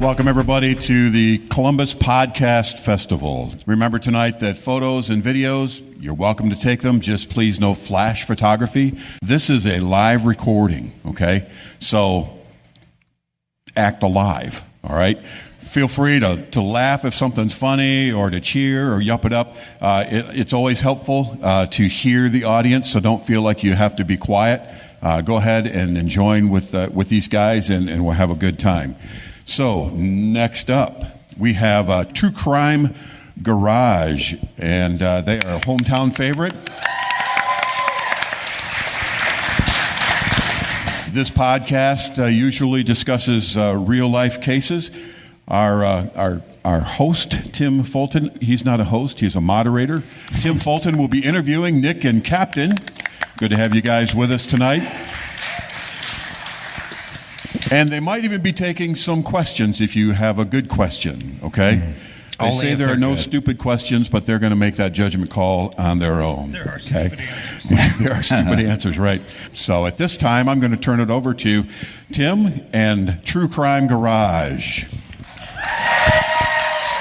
Welcome, everybody, to the Columbus Podcast Festival. Remember tonight that photos and videos, you're welcome to take them. Just please no flash photography. This is a live recording, okay? So act alive, all right? Feel free to laugh if something's funny or to cheer or yup it up. It's always helpful to hear the audience, so don't feel like you have to be quiet. Go ahead and join with these guys, and we'll have a good time. So next up, we have True Crime Garage, and they are a hometown favorite. This podcast usually discusses real-life cases. Our host, Tim Fulton, he's not a host, he's a moderator. Tim Fulton will be interviewing Nick and Captain. Good to have you guys with us tonight. And they might even be taking some questions if you have a good question, okay? They say there are no stupid questions, but they're going to make that judgment call on their own. There are stupid answers. There are stupid answers, right. So at this time, I'm going to turn it over to Tim and True Crime Garage.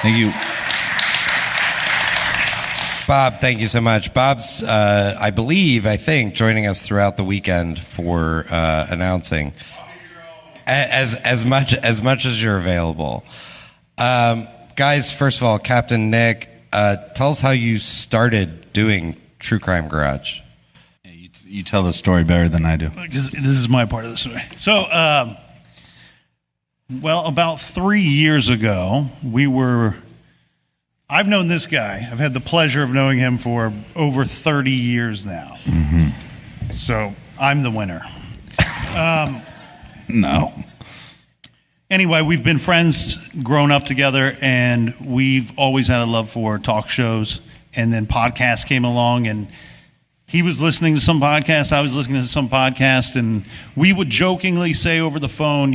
Thank you. Bob, thank you so much. Bob's, I think, joining us throughout the weekend for announcing. As much as you're available. Guys, first of all, Captain Nick, tell us how you started doing True Crime Garage. Yeah, you tell the story better than I do. Because this is my part of the story. So, about 3 years ago, I've known this guy. I've had the pleasure of knowing him for over 30 years now. Mm-hmm. So, I'm the winner. No. Anyway, we've been friends, grown up together, and we've always had a love for talk shows. And then podcasts came along, and he was listening to some podcasts, I was listening to some podcast, and we would jokingly say over the phone,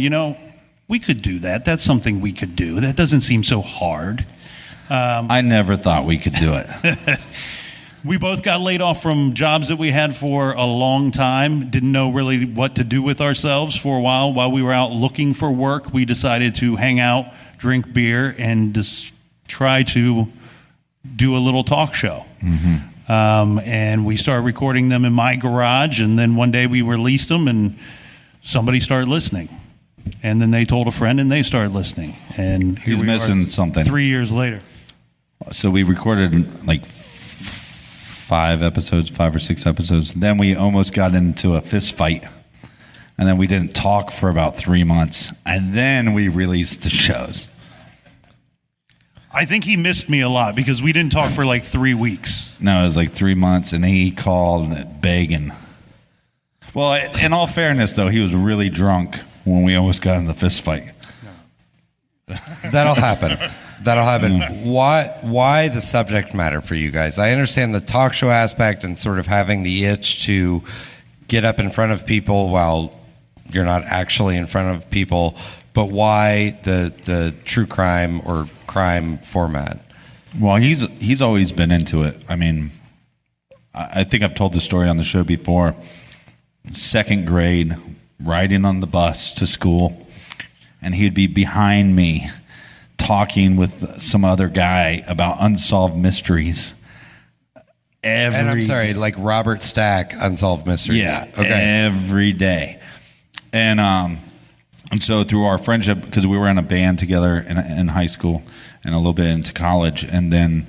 we could do that. That's something we could do. That doesn't seem so hard. I never thought we could do it. We both got laid off from jobs that we had for a long time. Didn't know really what to do with ourselves for a while. While we were out looking for work, we decided to hang out, drink beer, and just try to do a little talk show. Mm-hmm. And we started recording them in my garage, and then one day we released them, and somebody started listening. And then they told a friend, and they started listening. And he's missing something. 3 years later. So we recorded like 5 or 6 episodes. Then we almost got into a fist fight. And then we didn't talk for about 3 months. And then we released the shows. I think he missed me a lot because we didn't talk for like 3 weeks. No, it was like 3 months, and he called begging. Well, in all fairness, though, he was really drunk when we almost got in the fist fight. That'll happen. Why the subject matter for you guys? I understand the talk show aspect and sort of having the itch to get up in front of people while you're not actually in front of people, but why the true crime or crime format? Well, he's always been into it. I mean, I think I've told the story on the show before. 2nd grade, riding on the bus to school, and he'd be behind me talking with some other guy about unsolved mysteries. And I'm sorry, like Robert Stack, Unsolved Mysteries. Yeah, okay. Every day. And so through our friendship, because we were in a band together in high school and a little bit into college, and then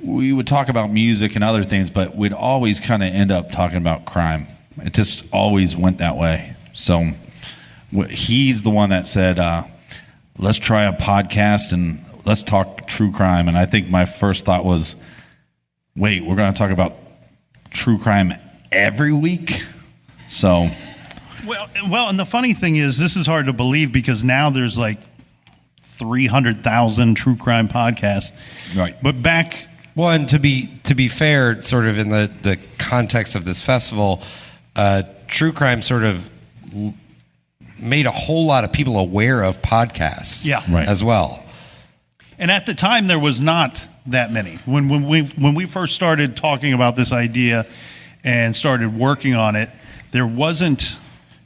we would talk about music and other things, but we'd always kind of end up talking about crime. It just always went that way. So he's the one that said, let's try a podcast and let's talk true crime. And I think my first thought was, wait, we're going to talk about true crime every week? So... Well, and the funny thing is, this is hard to believe because now there's like 300,000 true crime podcasts. Right. But back... Well, and to be fair, sort of in the context of this festival, true crime sort of made a whole lot of people aware of podcasts as well. And at the time, there was not that many. When we first started talking about this idea and started working on it, it wasn't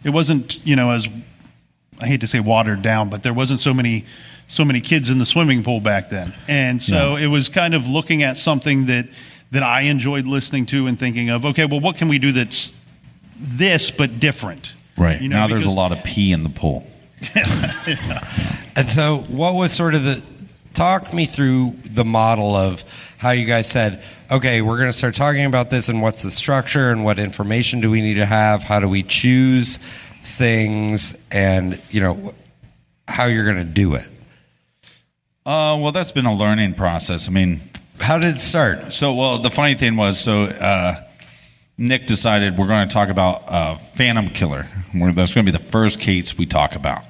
as I hate to say watered down, but there wasn't so many kids in the swimming pool back then. And so it was kind of looking at something that I enjoyed listening to and thinking of, okay, well, what can we do that's this but different? Right. Now there's a lot of pee in the pool. And so what was sort of talk me through the model of how you guys said, okay, we're going to start talking about this, and what's the structure, and what information do we need to have? How do we choose things, and, how you're going to do it? Well, that's been a learning process. I mean, how did it start? So, the funny thing was, Nick decided we're going to talk about Phantom Killer. That's going to be the first case we talk about.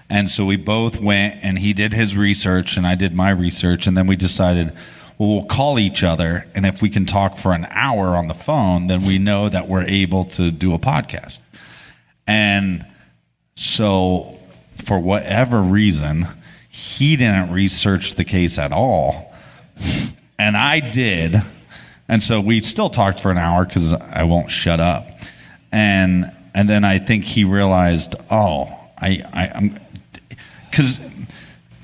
And so we both went, and he did his research, and I did my research, and then we decided, well, we'll call each other, and if we can talk for an hour on the phone, then we know that we're able to do a podcast. And so, for whatever reason, he didn't research the case at all, and I did. And so we still talked for an hour because I won't shut up. And then I think he realized, I'm because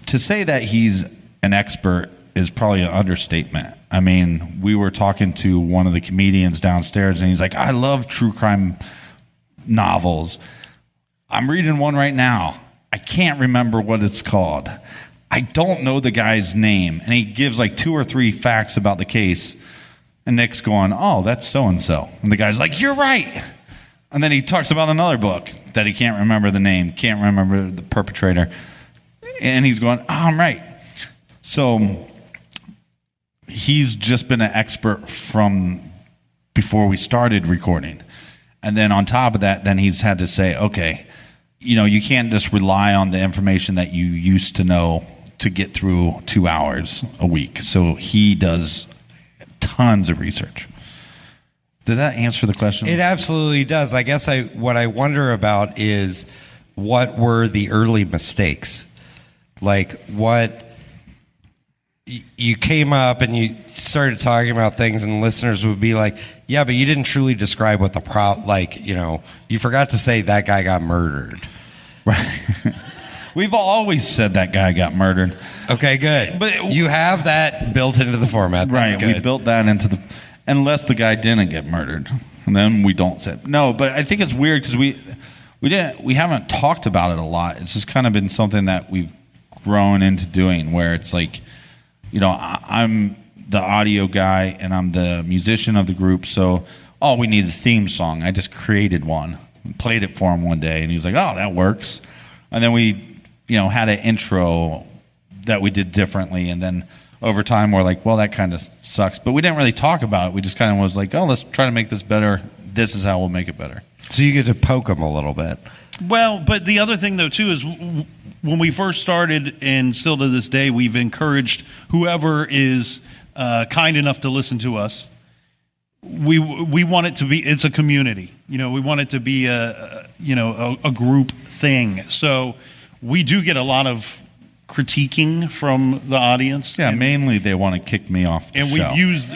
to say that he's an expert is probably an understatement. I mean, we were talking to one of the comedians downstairs, and he's like, I love true crime novels. I'm reading one right now. I can't remember what it's called. I don't know the guy's name. And he gives like 2 or 3 facts about the case. And Nick's going, oh, that's so-and-so. And the guy's like, you're right. And then he talks about another book that he can't remember the name, can't remember the perpetrator. And he's going, I'm right. So he's just been an expert from before we started recording. And then on top of that, then he's had to say, okay, you can't just rely on the information that you used to know to get through 2 hours a week. So he does tons of research. Did that answer the question? It absolutely does. I guess what I wonder about is, what were the early mistakes? Like, what you came up and you started talking about things, and listeners would be like, yeah, but you didn't truly describe what the you forgot to say that guy got murdered. Right. We've always said that guy got murdered. Okay, good. But you have that built into the format. That's right. Good. We built that into unless the guy didn't get murdered, and then we don't say no. But I think it's weird because we haven't talked about it a lot. It's just kind of been something that we've grown into doing, where it's like, I'm the audio guy and I'm the musician of the group, so we need a theme song. I just created one, played it for him one day, and he's like, oh, that works. And then we had an intro that we did differently, and then over time we're like, well, that kind of sucks, but we didn't really talk about it. We just kind of was like, oh, let's try to make this better. This is how we'll make it better. So you get to poke them a little bit. Well, but the other thing though too is, when we first started, and still to this day, we've encouraged whoever is kind enough to listen to us. We want it to be, it's a community. We want it to be a group thing. So we do get a lot of critiquing from the audience. Yeah, mainly they want to kick me off the and show. We've used.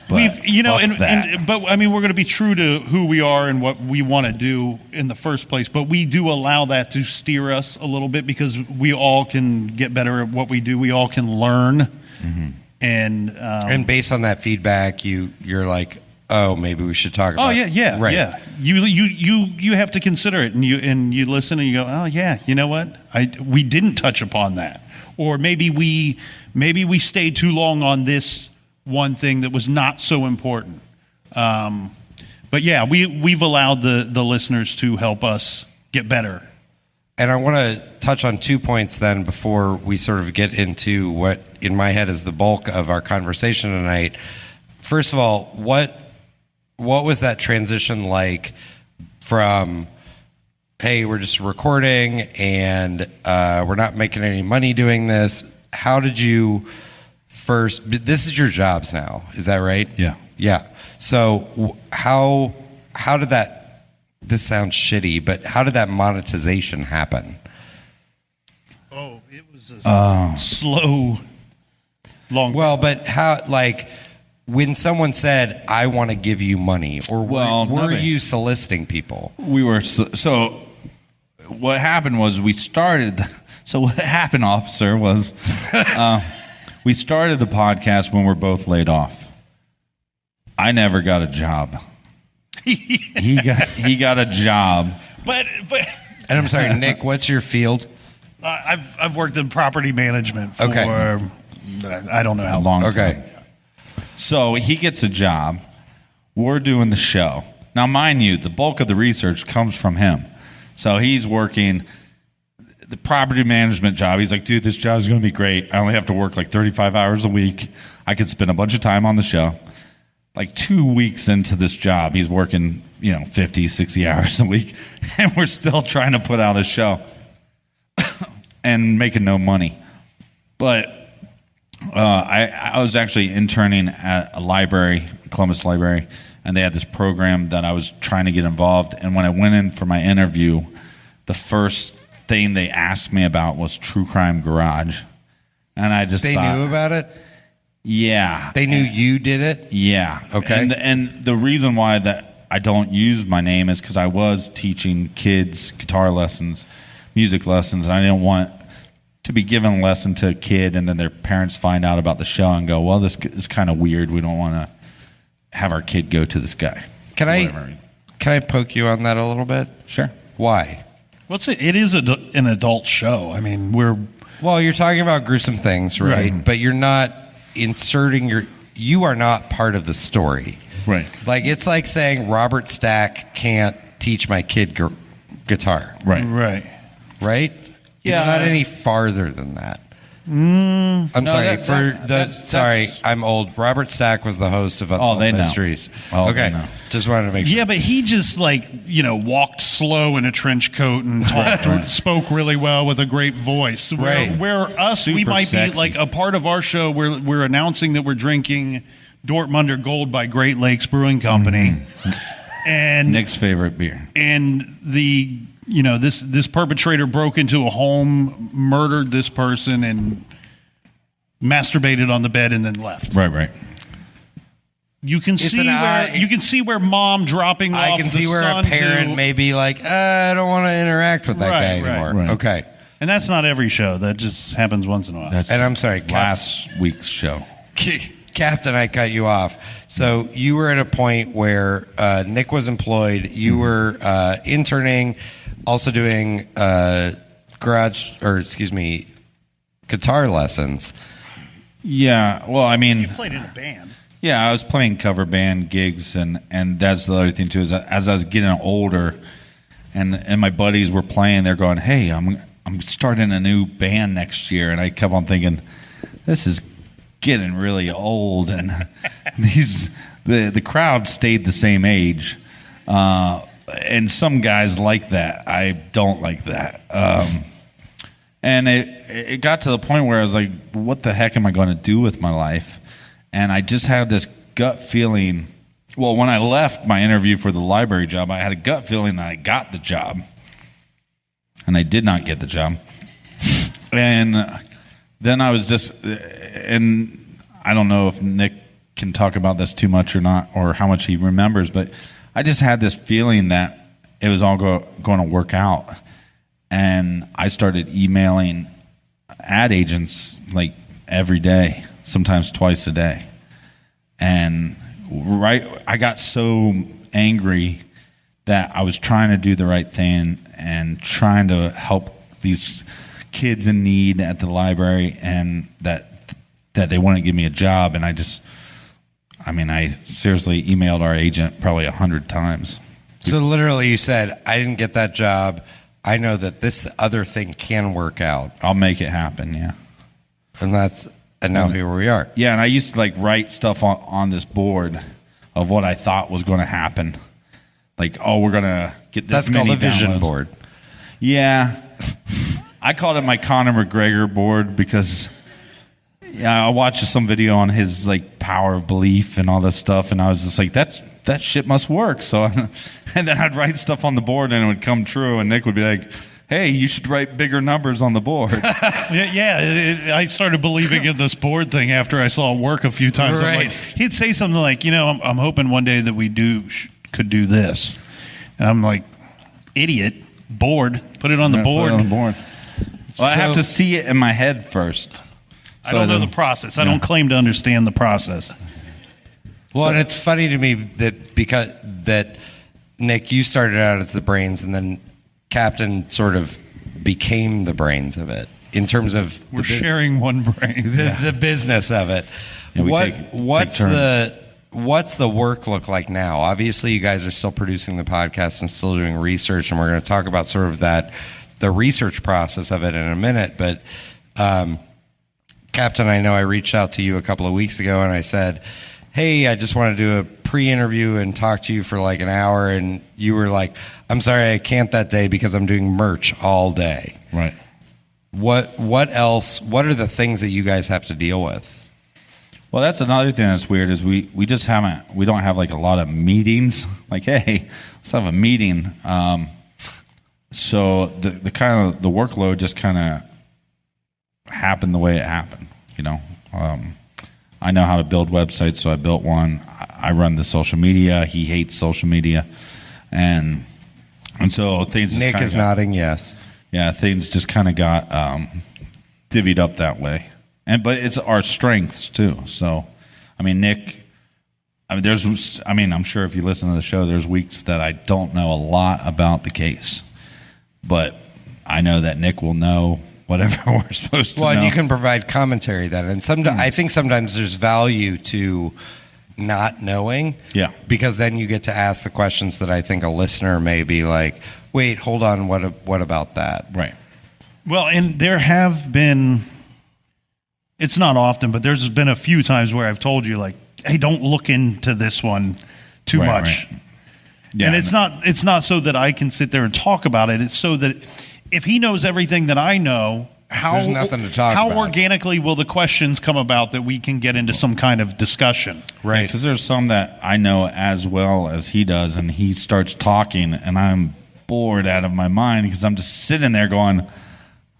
But But I mean, we're going to be true to who we are and what we want to do in the first place. But we do allow that to steer us a little bit, because we all can get better at what we do. We all can learn, and based on that feedback, you're like, oh, maybe we should talk about. Oh yeah, right. Yeah. You have to consider it, and you listen, and you go, oh yeah, you know what? We didn't touch upon that, or maybe we stayed too long on this one thing that was not so important. But yeah, we've allowed the listeners to help us get better. And I want to touch on 2 points then before we sort of get into what in my head is the bulk of our conversation tonight. First of all, what was that transition like from, hey, we're just recording and we're not making any money doing this? How did you first, this is your jobs now, is that right? Yeah. So how did that, this sounds shitty, but how did that monetization happen? Oh, it was a slow, long. Well, but how, like, when someone said, I want to give you money, or were you soliciting people? We were, so what happened was we started. So what happened, officer, was we started the podcast when we're both laid off. I never got a job. He got a job. But And I'm sorry, Nick, what's your field? I've worked in property management for Okay. I don't know how A long. long time. Okay. So he gets a job. We're doing the show. Now, mind you, the bulk of the research comes from him. So he's working the property management job. He's like, dude, this job is going to be great. I only have to work like 35 hours a week. I could spend a bunch of time on the show. Like 2 weeks into this job, he's working, 50, 60 hours a week. And we're still trying to put out a show and making no money. But I was actually interning at a library, Columbus Library, and they had this program that I was trying to get involved. And when I went in for my interview, the first thing they asked me about was True Crime Garage. And I just They thought, knew about it? yeah. They knew you did it? Yeah. Okay. And the reason why that I don't use my name is because I was teaching kids guitar lessons, music lessons, and I didn't want to be giving a lesson to a kid and then their parents find out about the show and go, well, this is kind of weird. We don't want to have our kid go to this guy. Can I poke you on that a little bit? Sure. Why? It is an adult show. I mean, Well, you're talking about gruesome things, right? But you're not inserting you are not part of the story. Right. Like, it's like saying Robert Stack can't teach my kid guitar, right. right? Yeah. It's not any farther than that. I'm sorry. that's- I'm old. Robert Stack was the host of Unsolved they know. Mysteries. Oh, they okay. know. Just wanted to make sure. Yeah, but he just walked slow in a trench coat and spoke really well with a great voice. Right. Where us, we Super might be sexy. like a part of our show. We're announcing that we're drinking Dortmunder Gold by Great Lakes Brewing Company, and Nick's favorite beer. and the this perpetrator broke into a home, murdered this person, and masturbated on the bed and then left. Right. You can see where mom dropping off. I can see the where a son parent to- may be like, I don't want to interact with that guy Right, anymore. right. Okay. And that's not every show. That just happens once in a while. That's And I'm sorry, last week's show. Captain, I cut you off. So you were at a point where Nick was employed. You were interning, also doing guitar lessons. Yeah. Well, I mean, played in a band. yeah, I was playing cover band gigs, and that's the other thing too. Is that as I was getting older, and my buddies were playing, they're going, "Hey, I'm starting a new band next year," and I kept on thinking, "This is getting really old," and the crowd stayed the same age, and some guys like that. I don't like that. And it got to the point where I was like, what the heck am I going to do with my life? And I just had this gut feeling. Well, when I left my interview for the library job, I had a gut feeling that I got the job. And I did not get the job. And then I was just, and I don't know if Nick can talk about this too much or not, or how much he remembers, but I just had this feeling that it was all going to work out. And I started emailing ad agents like every day, sometimes twice a day. And I got so angry that I was trying to do the right thing and trying to help these kids in need at the library, and that they wouldn't give me a job. And I seriously emailed our agent probably 100 times. So literally you said, I didn't get that job. I know that this other thing can work out. I'll make it happen, yeah. And now here we are. Yeah, and I used to write stuff on this board of what I thought was going to happen. Like, oh, we're going to get this That's many called a vision downloads. board. Yeah. I called it my Conor McGregor board because I watched some video on his power of belief and all this stuff, and I was just like, that shit must work. So, and then I'd write stuff on the board and it would come true, and Nick would be like, hey, you should write bigger numbers on the board. I started believing in this board thing after I saw it work a few times. I'm Right. like, he'd say something like, I'm hoping one day that we could do this. And I'm like, idiot. board. Put it on the Yeah, put board. it on the board. Well, I have So- to see it in my head first. I don't know the process. I don't claim to understand the process. Well, and it's funny to me that Nick, you started out as the brains, and then Captain sort of became the brains of it in terms of We're sharing one brain. the business of it. Yeah, we What's take the work look like now? Obviously, you guys are still producing the podcast and still doing research, and we're going to talk about sort of the research process of it in a minute. But Captain, I know I reached out to you a couple of weeks ago, and I said, hey, I just want to do a pre-interview and talk to you for like an hour, and you were like, I'm sorry, I can't that day because I'm doing merch all day. Right. What else? What are the things that you guys have to deal with? Well, that's another thing that's weird is we don't have like a lot of meetings. Like, hey, let's have a meeting. So the kind of the workload just kind of happened the way it happened. You know, I know how to build websites, so I built one. I run the social media. He hates social media, and so things. Just Nick is nodding yes. Yeah, things just kind of got divvied up that way. But it's our strengths too. So, I mean, Nick, I'm sure if you listen to the show, there's weeks that I don't know a lot about the case, but I know that Nick will know whatever we're supposed to know. Well, and you can provide commentary then, and I think sometimes there's value to not knowing. Yeah. Because then you get to ask the questions that I think a listener may be like, wait, hold on, what about that? Right. Well, and there have been, it's not often, but there's been a few times where I've told you, like, hey, don't look into this one too much. Right. Yeah, and it's not so that I can sit there and talk about it. It's so that if he knows everything that I know, There's nothing to talk how about. organically will the questions come about that we can get into some kind of discussion? Right. Because there's some that I know as well as he does, and he starts talking, and I'm bored out of my mind because I'm just sitting there going,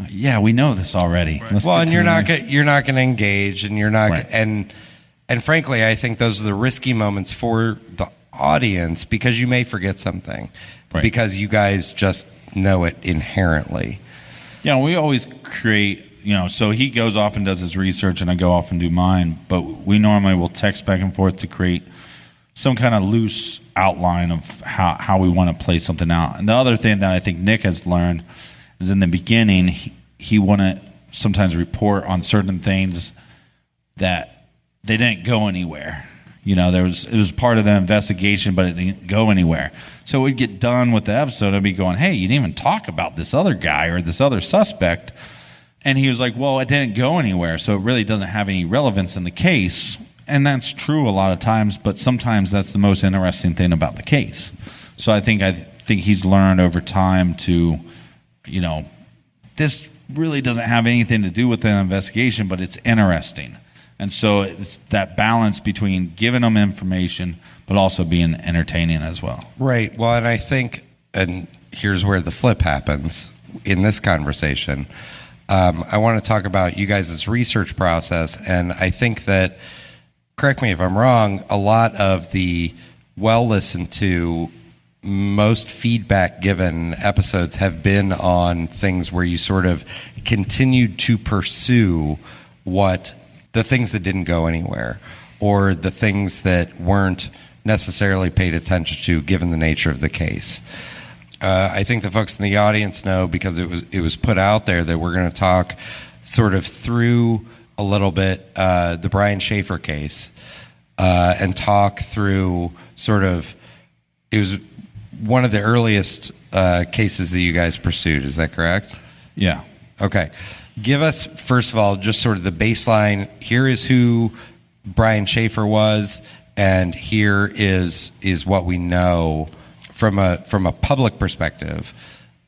yeah, we know this already. Right. Well, and you're not going to engage, and you're not, Right. and frankly, I think those are the risky moments for the audience because you may forget something, Right. because you guys just know it inherently. Yeah, we always create, so he goes off and does his research and I go off and do mine, but we normally will text back and forth to create some kind of loose outline of how we want to play something out. And the other thing that I think Nick has learned is in the beginning, he want to sometimes report on certain things that they didn't go anywhere. It was part of the investigation, but it didn't go anywhere. So we'd get done with the episode, I'd be going, hey, you didn't even talk about this other guy or this other suspect. And he was like, well, it didn't go anywhere, so it really doesn't have any relevance in the case. And that's true a lot of times, but sometimes that's the most interesting thing about the case. So I think he's learned over time to, this really doesn't have anything to do with the investigation, but it's interesting. And so it's that balance between giving them information, but also being entertaining as well. Right. Well, and I think, and here's where the flip happens in this conversation. I want to talk about you guys' research process, and I think that, correct me if I'm wrong, a lot of the well-listened to, most feedback given episodes have been on things where you sort of continued to pursue the things that didn't go anywhere, or the things that weren't necessarily paid attention to given the nature of the case. I think the folks in the audience know, because it was put out there, that we're going to talk sort of through a little bit the Brian Shaffer case, and talk through sort of, it was one of the earliest cases that you guys pursued. Is that correct? Yeah. Okay. Give us, first of all, just sort of the baseline. Here is who Brian Shaffer was, and here is what we know from a public perspective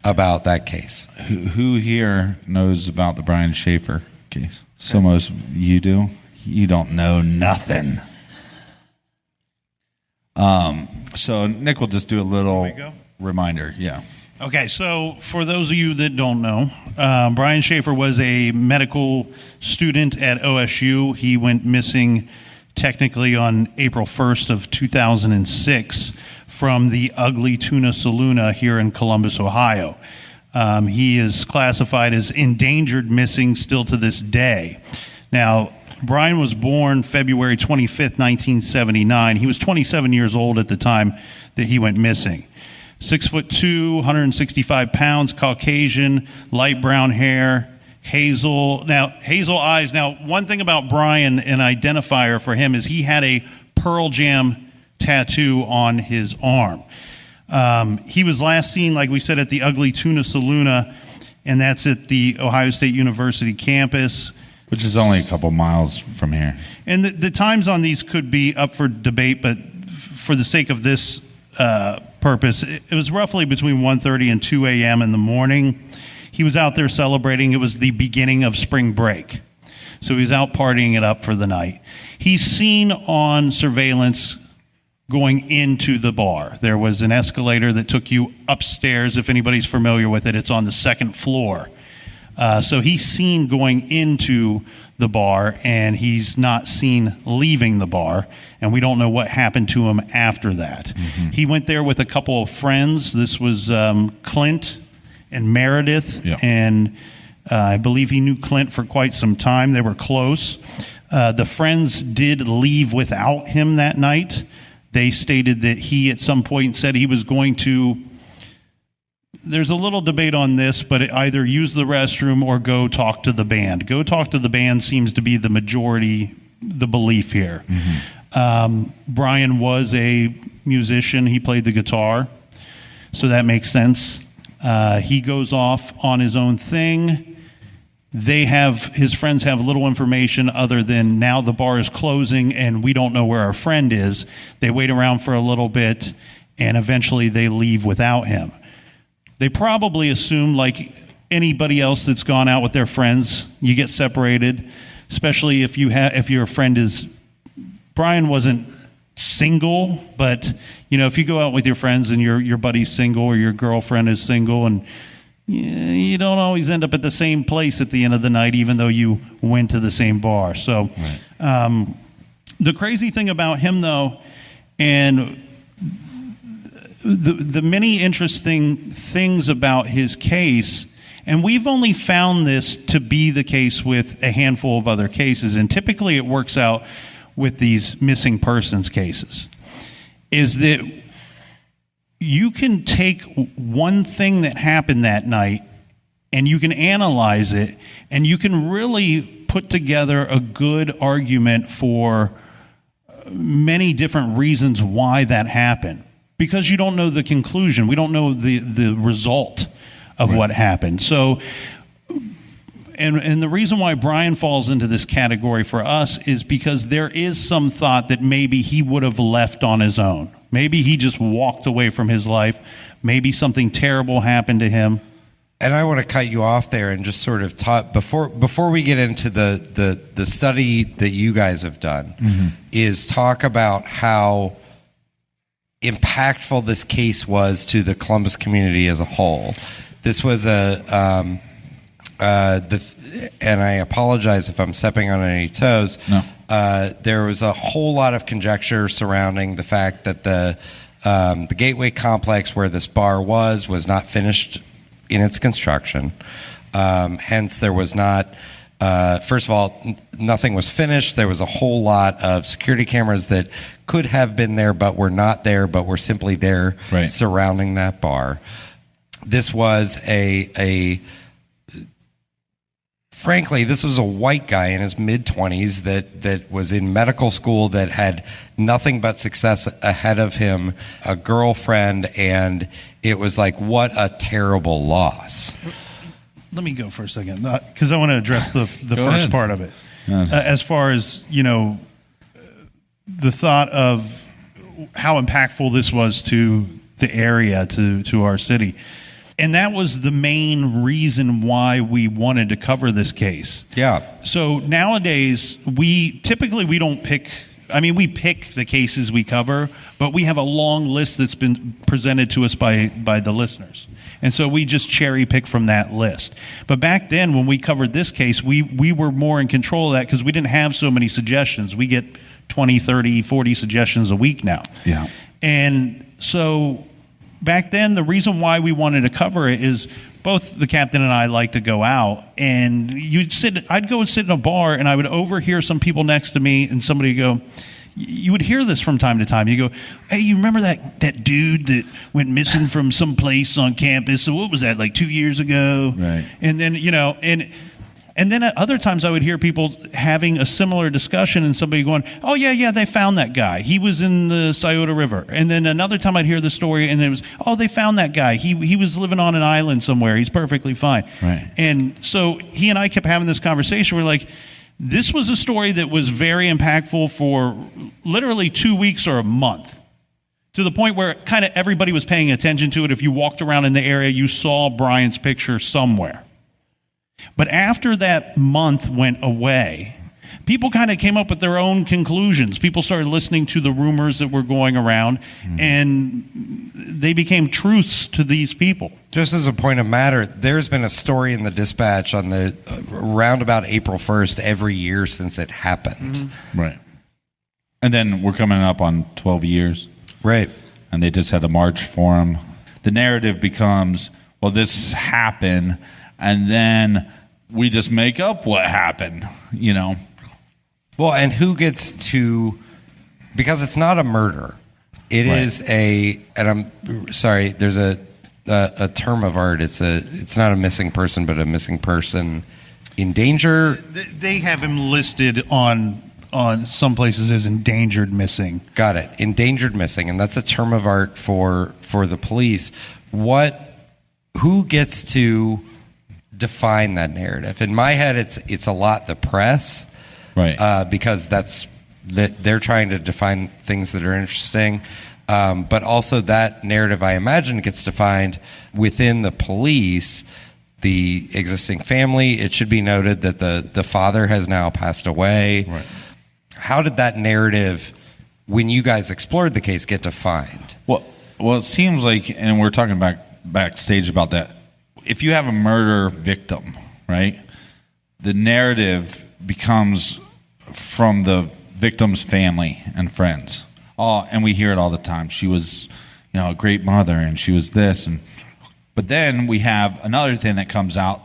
about that case. Who here knows about the Brian Shaffer case? So most you do? You don't know nothing. So Nick will just do a little reminder. Yeah. Okay, so for those of you that don't know, Brian Shaffer was a medical student at OSU. He went missing technically on April 1st of 2006 from the Ugly Tuna Saloon here in Columbus, Ohio. He is classified as endangered missing still to this day. Now, Brian was born February 25th, 1979. He was 27 years old at the time that he went missing. 6'2", 165 pounds, Caucasian, light brown hair, hazel eyes. Now, one thing about Brian, an identifier for him, is he had a Pearl Jam tattoo on his arm. He was last seen, like we said, at the Ugly Tuna Saloon, and that's at the Ohio State University campus. Which is only a couple miles from here. And the times on these could be up for debate, but for the sake of this purpose, it was roughly between 1:30 and 2 a.m. in the morning. He was out there celebrating. It was the beginning of spring break. So he was out partying it up for the night. He's seen on surveillance going into the bar. There was an escalator that took you upstairs. If anybody's familiar with it, it's on the second floor. So he's seen going into the bar, and he's not seen leaving the bar, and we don't know what happened to him after that. Mm-hmm. He went there with a couple of friends. This was Clint and Meredith, and I believe he knew Clint for quite some time. They were close. The friends did leave without him that night. They stated that he at some point said he was going to, there's a little debate on this, but either use the restroom or go talk to the band. Go talk to the band seems to be the majority, the belief here. Mm-hmm. Brian was a musician. He played the guitar, so that makes sense. He goes off on his own thing. His friends have little information other than now the bar is closing and we don't know where our friend is. They wait around for a little bit and eventually they leave without him. They probably assume, like anybody else that's gone out with their friends, you get separated, especially if your friend is, Brian wasn't single, but if you go out with your friends and your buddy's single or your girlfriend is single, and you don't always end up at the same place at the end of the night, even though you went to the same bar. So the crazy thing about him, though, and the many interesting things about his case, and we've only found this to be the case with a handful of other cases, and typically it works out with these missing persons cases, is that you can take one thing that happened that night and you can analyze it and you can really put together a good argument for many different reasons why that happened. Because you don't know the conclusion. We don't know the result of what happened. So, and the reason why Brian falls into this category for us is because there is some thought that maybe he would have left on his own. Maybe he just walked away from his life. Maybe something terrible happened to him. And I want to cut you off there and just sort of talk before we get into the study that you guys have done, is talk about how impactful this case was to the Columbus community as a whole. This was and I apologize if I'm stepping on any toes. No. There was a whole lot of conjecture surrounding the fact that the Gateway complex where this bar was not finished in its construction. Hence, there was not. First of all, nothing was finished. There was a whole lot of security cameras that could have been there, but were not there, but were simply there surrounding that bar. This was frankly, this was a white guy in his mid-20s that was in medical school, that had nothing but success ahead of him, a girlfriend, and it was like, what a terrible loss. Let me go for a second, because I want to address the first ahead. part of it. Yes. As far as, the thought of how impactful this was to the area, to our city. And that was the main reason why we wanted to cover this case. Yeah. So nowadays, we don't pick. I mean, we pick the cases we cover, but we have a long list that's been presented to us by the listeners. And so we just cherry pick from that list. But back then, when we covered this case, we were more in control of that because we didn't have so many suggestions. We get 20, 30, 40 suggestions a week now. Yeah. And so back then, the reason why we wanted to cover it is both the captain and I like to go out, and I'd go and sit in a bar, and I would overhear some people next to me, and somebody would go, you would hear this from time to time. You go, hey, you remember that dude that went missing from some place on campus? So what was that, like 2 years ago? Right. And then, and then at other times I would hear people having a similar discussion and somebody going, oh, yeah, they found that guy. He was in the Scioto River. And then another time I'd hear the story and it was, oh, they found that guy. He was living on an island somewhere. He's perfectly fine. Right. And so he and I kept having this conversation. We're like, this was a story that was very impactful for literally 2 weeks or a month, to the point where kind of everybody was paying attention to it. If you walked around in the area, you saw Brian's picture somewhere. But after that month went away, people kind of came up with their own conclusions. People started listening to the rumors that were going around, and they became truths to these people. Just as a point of matter, there's been a story in the Dispatch on the around about April 1st every year since it happened. Mm-hmm. Right. And then we're coming up on 12 years. Right. And they just had a march for him. The narrative becomes, well, this happened, and then we just make up what happened, Well, and who gets to, because it's not a murder. It is and I'm sorry, there's a term of art. It's not a missing person, but a missing person in danger. They have him listed on some places as endangered missing. Got it. Endangered missing, and that's a term of art for the police. Who gets to define that narrative? In my head, it's a lot the press, Right. because they're trying to define things that are interesting. But also that narrative, I imagine, gets defined within the police, the existing family. It should be noted that the father has now passed away. Right. How did that narrative, when you guys explored the case, get defined? Well, it seems like, and we're talking backstage about that, if you have a murder victim, right, the narrative becomes from the victim's family and friends. And we hear it all the time. She was, a great mother, and she was this. But then we have another thing that comes out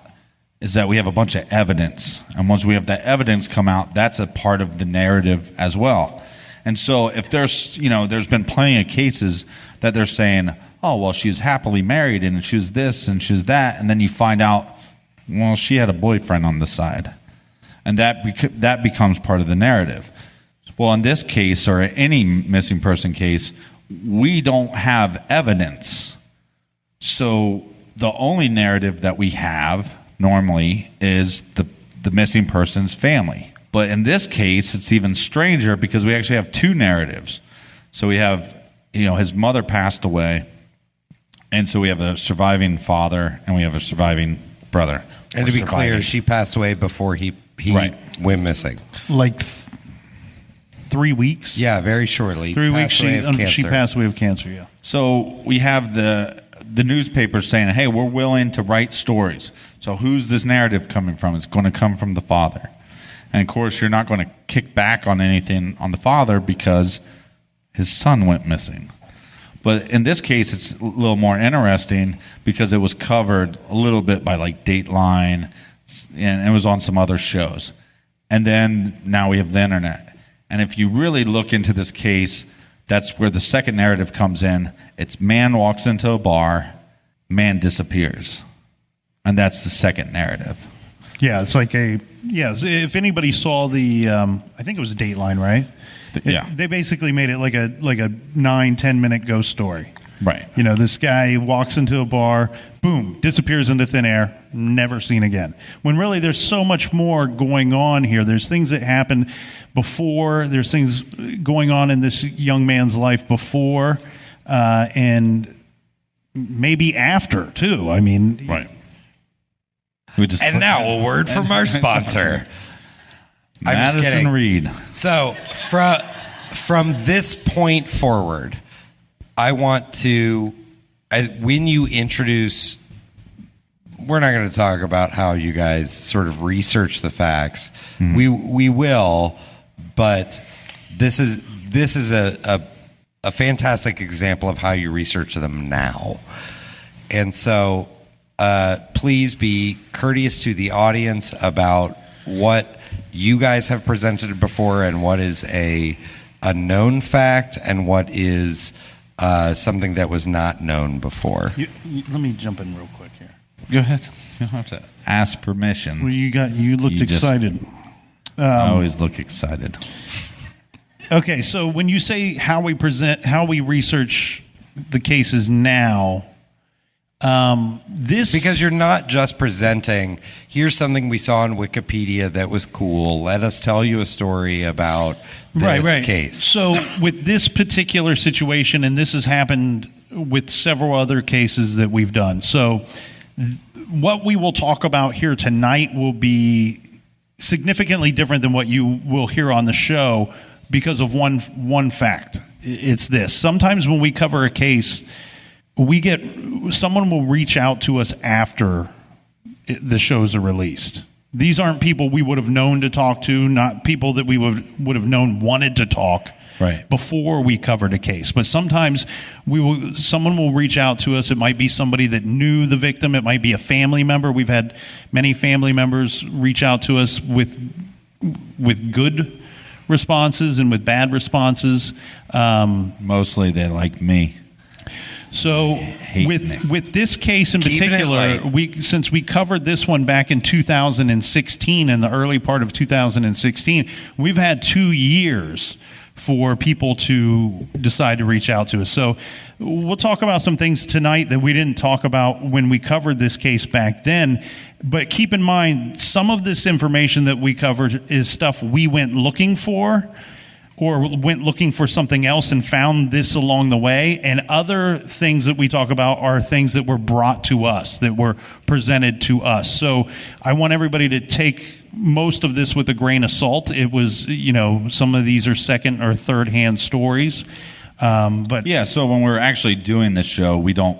is that we have a bunch of evidence. And once we have that evidence come out, that's a part of the narrative as well. And so if there's been plenty of cases that they're saying, oh, well, she was happily married, and she was this, and she was that. And then you find out, well, she had a boyfriend on the side. And that becomes part of the narrative. Well, in this case, or any missing person case, we don't have evidence. So the only narrative that we have normally is the missing person's family. But in this case, it's even stranger because we actually have two narratives. So we have, his mother passed away, and so we have a surviving father, and we have a surviving brother. And to be clear, she passed away before he Right. went missing. Like 3 weeks? Yeah, very shortly. 3 weeks Passed she passed away of cancer, yeah. So we have the newspapers saying, hey, we're willing to write stories. So who's this narrative coming from? It's going to come from the father. And of course, you're not going to kick back on anything on the father because his son went missing. But in this case, it's a little more interesting because it was covered a little bit by like Dateline, and it was on some other shows. And then now we have the internet. And if you really look into this case, that's where the second narrative comes in. It's man walks into a bar, man disappears. And that's the second narrative. Yeah, it's like if anybody saw the, I think it was Dateline, right? Yeah. They basically made it like a 9-10 minute ghost story. Right. This guy walks into a bar, boom, disappears into thin air, never seen again. When really there's so much more going on here. There's things that happened before, there's things going on in this young man's life before, and maybe after, too. I mean... Right. And now a word from our sponsor. I'm just Madison kidding. Reed. So from this point forward, I want to, when you introduce, we're not going to talk about how you guys sort of research the facts. Mm-hmm. We will, but this is a a fantastic example of how you research them now. And so please be courteous to the audience about what you guys have presented before and what is a known fact and what is something that was not known before. Let me jump in real quick here. Go ahead. You don't have to ask permission. Well, you looked excited. I always look excited. Okay, so when you say how we research the cases now, because you're not just presenting, here's something we saw on Wikipedia that was cool. Let us tell you a story about this case. So with this particular situation, and this has happened with several other cases that we've done. So what we will talk about here tonight will be significantly different than what you will hear on the show because of one fact. It's this. Sometimes when we cover a case, someone will reach out to us after the shows are released. These aren't people we would have known to talk to, not people that we would have known wanted to talk before we covered a case. But sometimes someone will reach out to us. It might be somebody that knew the victim. It might be a family member. We've had many family members reach out to us with good responses and with bad responses. Mostly they like me. So with this case in particular, since we covered this one back in 2016, in the early part of 2016, we've had 2 years for people to decide to reach out to us. So we'll talk about some things tonight that we didn't talk about when we covered this case back then. But keep in mind, some of this information that we covered is stuff we went looking for, or went looking for something else and found this along the way. And other things that we talk about are things that were brought to us, that were presented to us. So I want everybody to take most of this with a grain of salt. It was, some of these are second or third hand stories. But yeah, so when we're actually doing this show, we don't,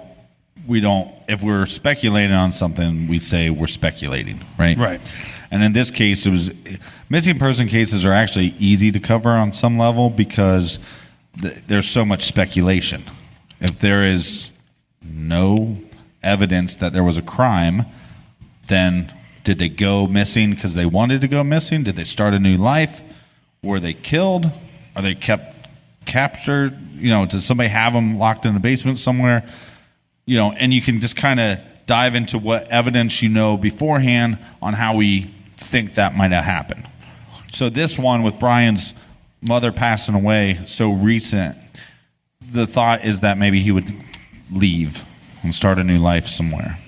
if we're speculating on something, we say we're speculating, right? Right. And in this case, missing person cases are actually easy to cover on some level because there's so much speculation. If there is no evidence that there was a crime, then did they go missing because they wanted to go missing? Did they start a new life? Were they killed? Are they captured? Did somebody have them locked in the basement somewhere? And you can just kind of dive into what evidence beforehand on how we think that might have happened. So this one with Brian's mother passing away so recent, the thought is that maybe he would leave and start a new life somewhere.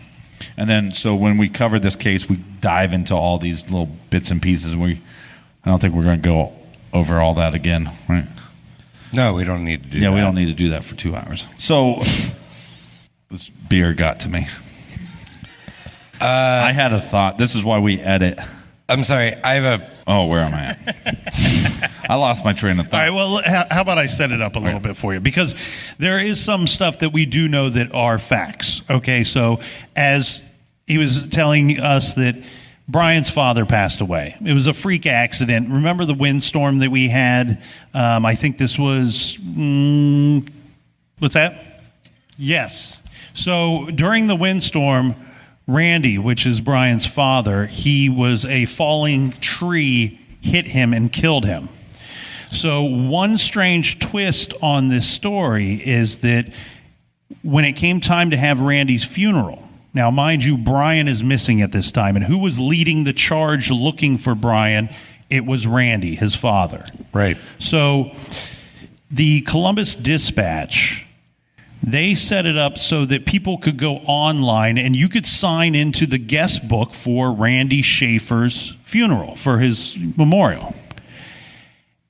And then so when we cover this case, we dive into all these little bits and pieces. I don't think we're going to go over all that again, right? No, we don't need to do that. Yeah, we don't need to do that for 2 hours. So this beer got to me. I had a thought. This is why we edit. I'm sorry. Oh, where am I at? I lost my train of thought. All right, well, how about I set it up a little bit for you? Because there is some stuff that we do know that are facts. Okay, so as he was telling us that Brian's father passed away. It was a freak accident. Remember the windstorm that we had? I think this was, what's that? Yes. So during the windstorm, Randy, which is Brian's father, he was a falling tree, hit him and killed him. So one strange twist on this story is that when it came time to have Randy's funeral, now mind you, Brian is missing at this time, and who was leading the charge looking for Brian? It was Randy, his father. Right. So the Columbus Dispatch, they set it up so that people could go online and you could sign into the guest book for Randy Shaffer's funeral, for his memorial.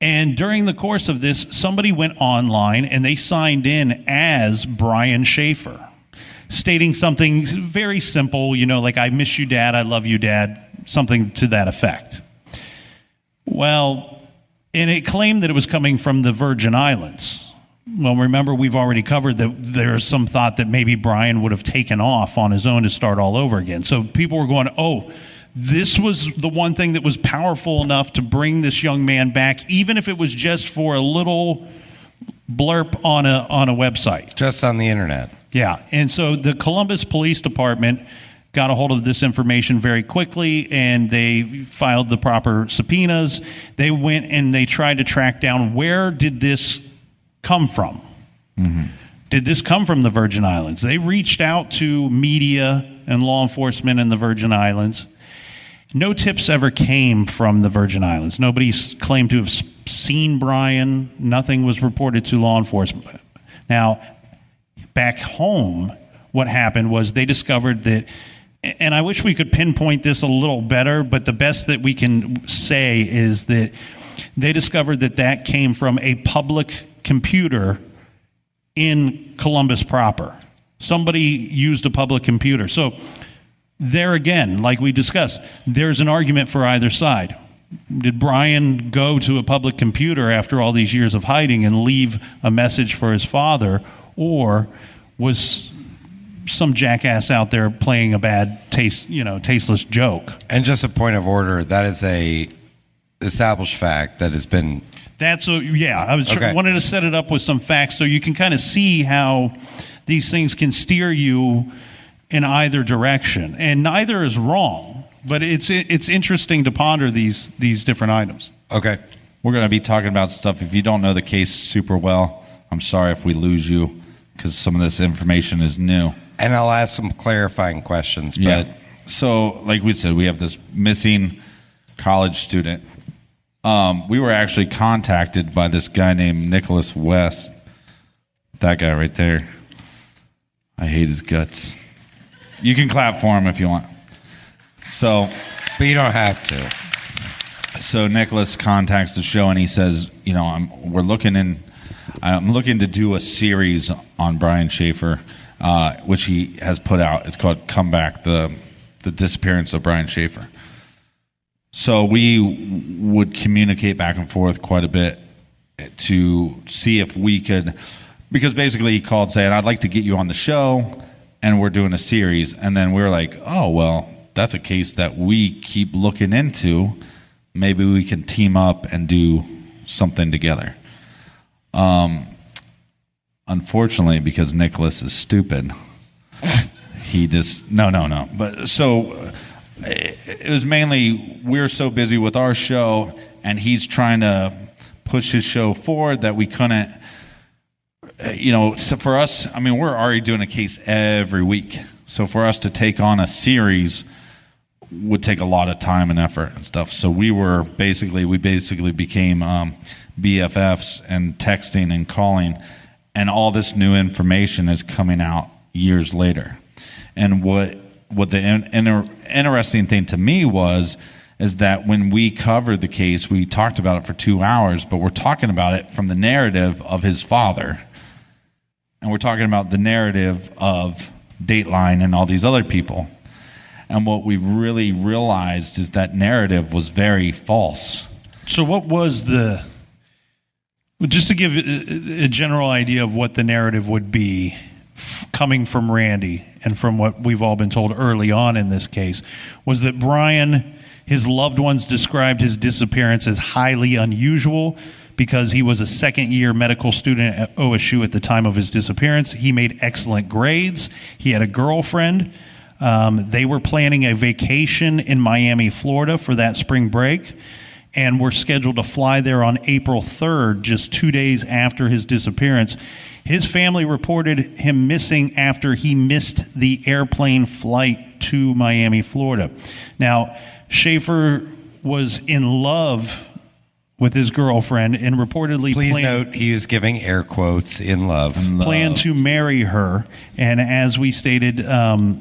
And during the course of this, somebody went online and they signed in as Brian Shaffer, stating something very simple, like, I miss you, Dad, I love you, Dad, something to that effect. Well, and it claimed that it was coming from the Virgin Islands. Well, remember, we've already covered that there's some thought that maybe Brian would have taken off on his own to start all over again. So people were going, oh, this was the one thing that was powerful enough to bring this young man back, even if it was just for a little blurb on a website. Just on the internet. Yeah. And so the Columbus Police Department got a hold of this information very quickly, and they filed the proper subpoenas. They went and they tried to track down, where did this come from? Mm-hmm. Did this come from the Virgin Islands? They reached out to media and law enforcement in the Virgin Islands. No tips ever came from the Virgin Islands. Nobody claimed to have seen Brian. Nothing was reported to law enforcement. Now, back home, what happened was they discovered that, and I wish we could pinpoint this a little better, but the best that we can say is that they discovered that came from a public computer in Columbus proper. Somebody used a public computer. So there again, like we discussed, there's an argument for either side. Did Brian go to a public computer after all these years of hiding and leave a message for his father, or was some jackass out there playing a bad tasteless joke? And just a point of order, that is a established fact that has been... I wanted to set it up with some facts so you can kind of see how these things can steer you in either direction. And neither is wrong, but it's interesting to ponder these different items. Okay. We're going to be talking about stuff. If you don't know the case super well, I'm sorry if we lose you, because some of this information is new. And I'll ask some clarifying questions. Yeah. So, like we said, we have this missing college student. We were actually contacted by this guy named Nicholas West. That guy right there. I hate his guts. You can clap for him if you want. So, but you don't have to. So Nicholas contacts the show and he says, I'm looking to do a series on Brian Shaffer, which he has put out. It's called Comeback, the disappearance of Brian Shaffer. So we would communicate back and forth quite a bit to see if we could, because basically he called saying, I'd like to get you on the show, and we're doing a series. And then we were like, oh, well, that's a case that we keep looking into. Maybe we can team up and do something together. Unfortunately, because Nicholas is stupid, he just, no. But so... it was mainly we're so busy with our show and he's trying to push his show forward that we couldn't, so for us, we're already doing a case every week. So for us to take on a series would take a lot of time and effort and stuff. So we basically became BFFs and texting and calling, and all this new information is coming out years later. And what the interesting thing to me is that when we covered the case, we talked about it for 2 hours, but we're talking about it from the narrative of his father. And we're talking about the narrative of Dateline and all these other people. And what we really realized is that narrative was very false. So what was just to give a general idea of what the narrative would be, coming from Randy and from what we've all been told early on in this case, was that Brian, his loved ones described his disappearance as highly unusual because he was a second-year medical student at OSU at the time of his disappearance. He made excellent grades. He had a girlfriend. They were planning a vacation in Miami, Florida for that spring break, and were scheduled to fly there on April 3rd, just 2 days after his disappearance. His family reported him missing after he missed the airplane flight to Miami, Florida. Now, Shaffer was in love with his girlfriend and reportedly Please note he was giving air quotes, in love. Planned to marry her. And as we stated,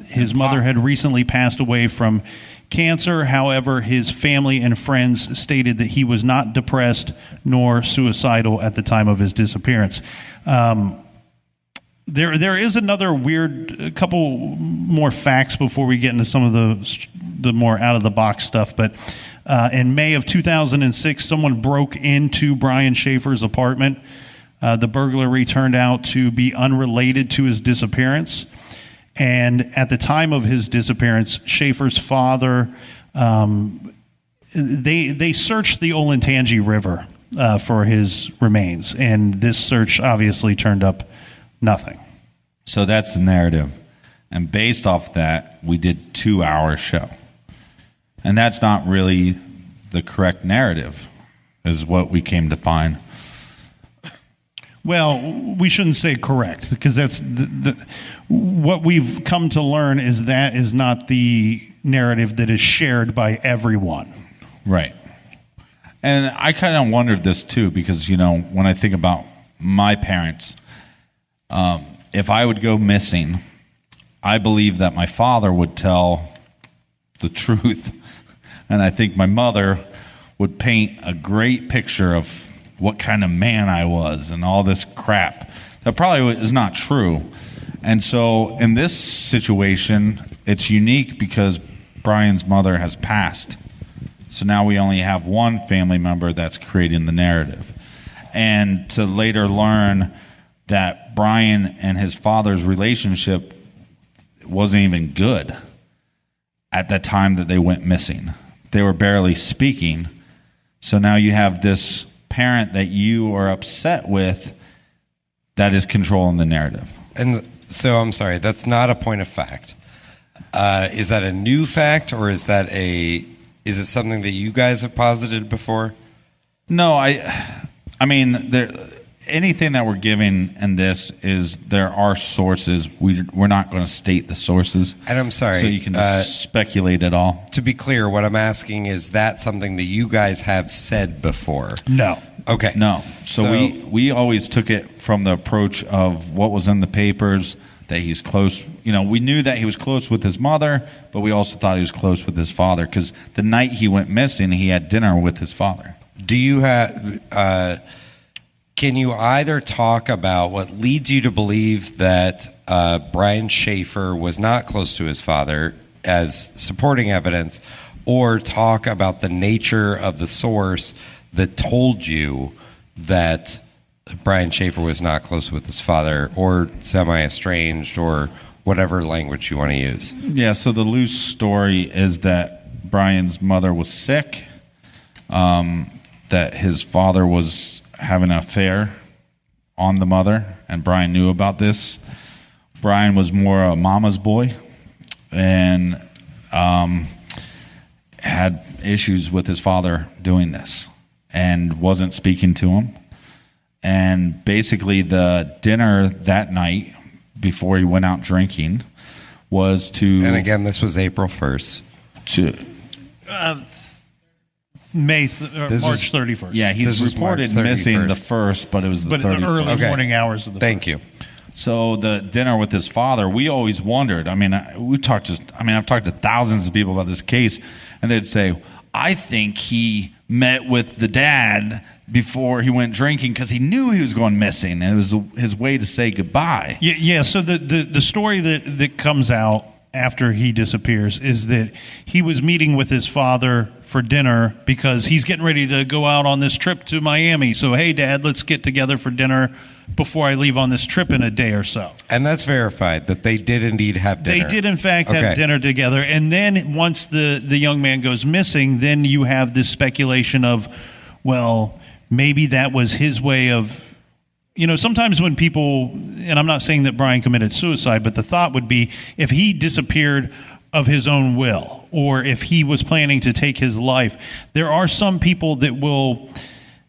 his mother had recently passed away from cancer. However, his family and friends stated that he was not depressed nor suicidal at the time of his disappearance. There is another a couple more facts before we get into some of the more out of the box stuff. But in May of 2006, someone broke into Brian Shaffer's apartment. The burglary turned out to be unrelated to his disappearance. And at the time of his disappearance, Shaffer's father, they searched the Olentangy River for his remains, and this search obviously turned up nothing. So that's the narrative. And based off that, we did 2-hour show. And that's not really the correct narrative, is what we came to find. Well, we shouldn't say correct, because that's what we've come to learn is that is not the narrative that is shared by everyone. Right. And I kind of wondered this too, because, when I think about my parents, if I would go missing, I believe that my father would tell the truth. And I think my mother would paint a great picture of what kind of man I was and all this crap. That probably is not true. And so in this situation, it's unique because Brian's mother has passed. So now we only have one family member that's creating the narrative. And to later learn that Brian and his father's relationship wasn't even good at the time that they went missing. They were barely speaking. So now you have this parent that you are upset with that is controlling the narrative. And so I'm sorry, that's not a point of fact. Is that a new fact, or is it something that you guys have posited before? No, I mean, anything that we're giving in this is there are sources. We're not going to state the sources. And I'm sorry. So you can just speculate it all. To be clear, what I'm asking is that something that you guys have said before? No. Okay. No. So we always took it from the approach of what was in the papers, that he's close. We knew that he was close with his mother, but we also thought he was close with his father, because the night he went missing, he had dinner with his father. Do you have... Can you either talk about what leads you to believe that Brian Shaffer was not close to his father as supporting evidence, or talk about the nature of the source that told you that Brian Shaffer was not close with his father, or semi-estranged, or whatever language you want to use? Yeah, so the loose story is that Brian's mother was sick, that his father was having an affair on the mother, and Brian knew about this. Brian was more a mama's boy and had issues with his father doing this and wasn't speaking to him. And basically the dinner that night before he went out drinking was to... And again, this was April 1st. March 31st. Yeah, he's reported missing the 1st, but it was the 31st. Early morning hours of the Thank you. So the dinner with his father, we always wondered. I've talked to thousands of people about this case, and they'd say, I think he met with the dad before he went drinking because he knew he was going missing, and it was his way to say goodbye. Yeah. So the story that comes out after he disappears is that he was meeting with his father for dinner because he's getting ready to go out on this trip to Miami. So, hey, Dad, let's get together for dinner before I leave on this trip in a day or so. And that's verified that they did indeed have dinner. They did, in fact, have dinner together. And then once the young man goes missing, then you have this speculation of, well, maybe that was his way of... sometimes when people, and I'm not saying that Brian committed suicide, but the thought would be if he disappeared of his own will, or if he was planning to take his life, there are some people that will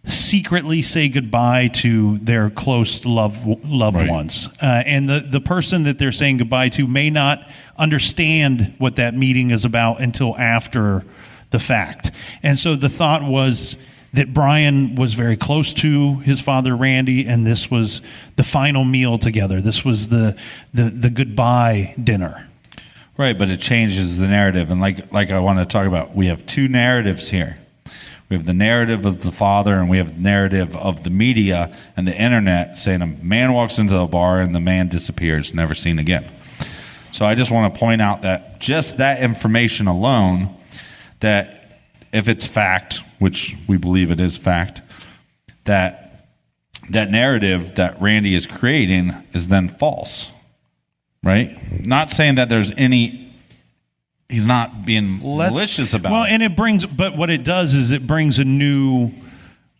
secretly say goodbye to their close loved ones. And the person that they're saying goodbye to may not understand what that meeting is about until after the fact. And so the thought was that Brian was very close to his father, Randy, and this was the final meal together. This was the goodbye dinner. Right, but it changes the narrative. And like I want to talk about, we have two narratives here. We have the narrative of the father, and we have the narrative of the media and the internet saying a man walks into a bar and the man disappears, never seen again. So I just want to point out that just that information alone, that if it's fact, which we believe it is fact, that narrative that Randy is creating is then false, right? Not saying that there's he's not being malicious about it. Well, and but what it does is it brings a new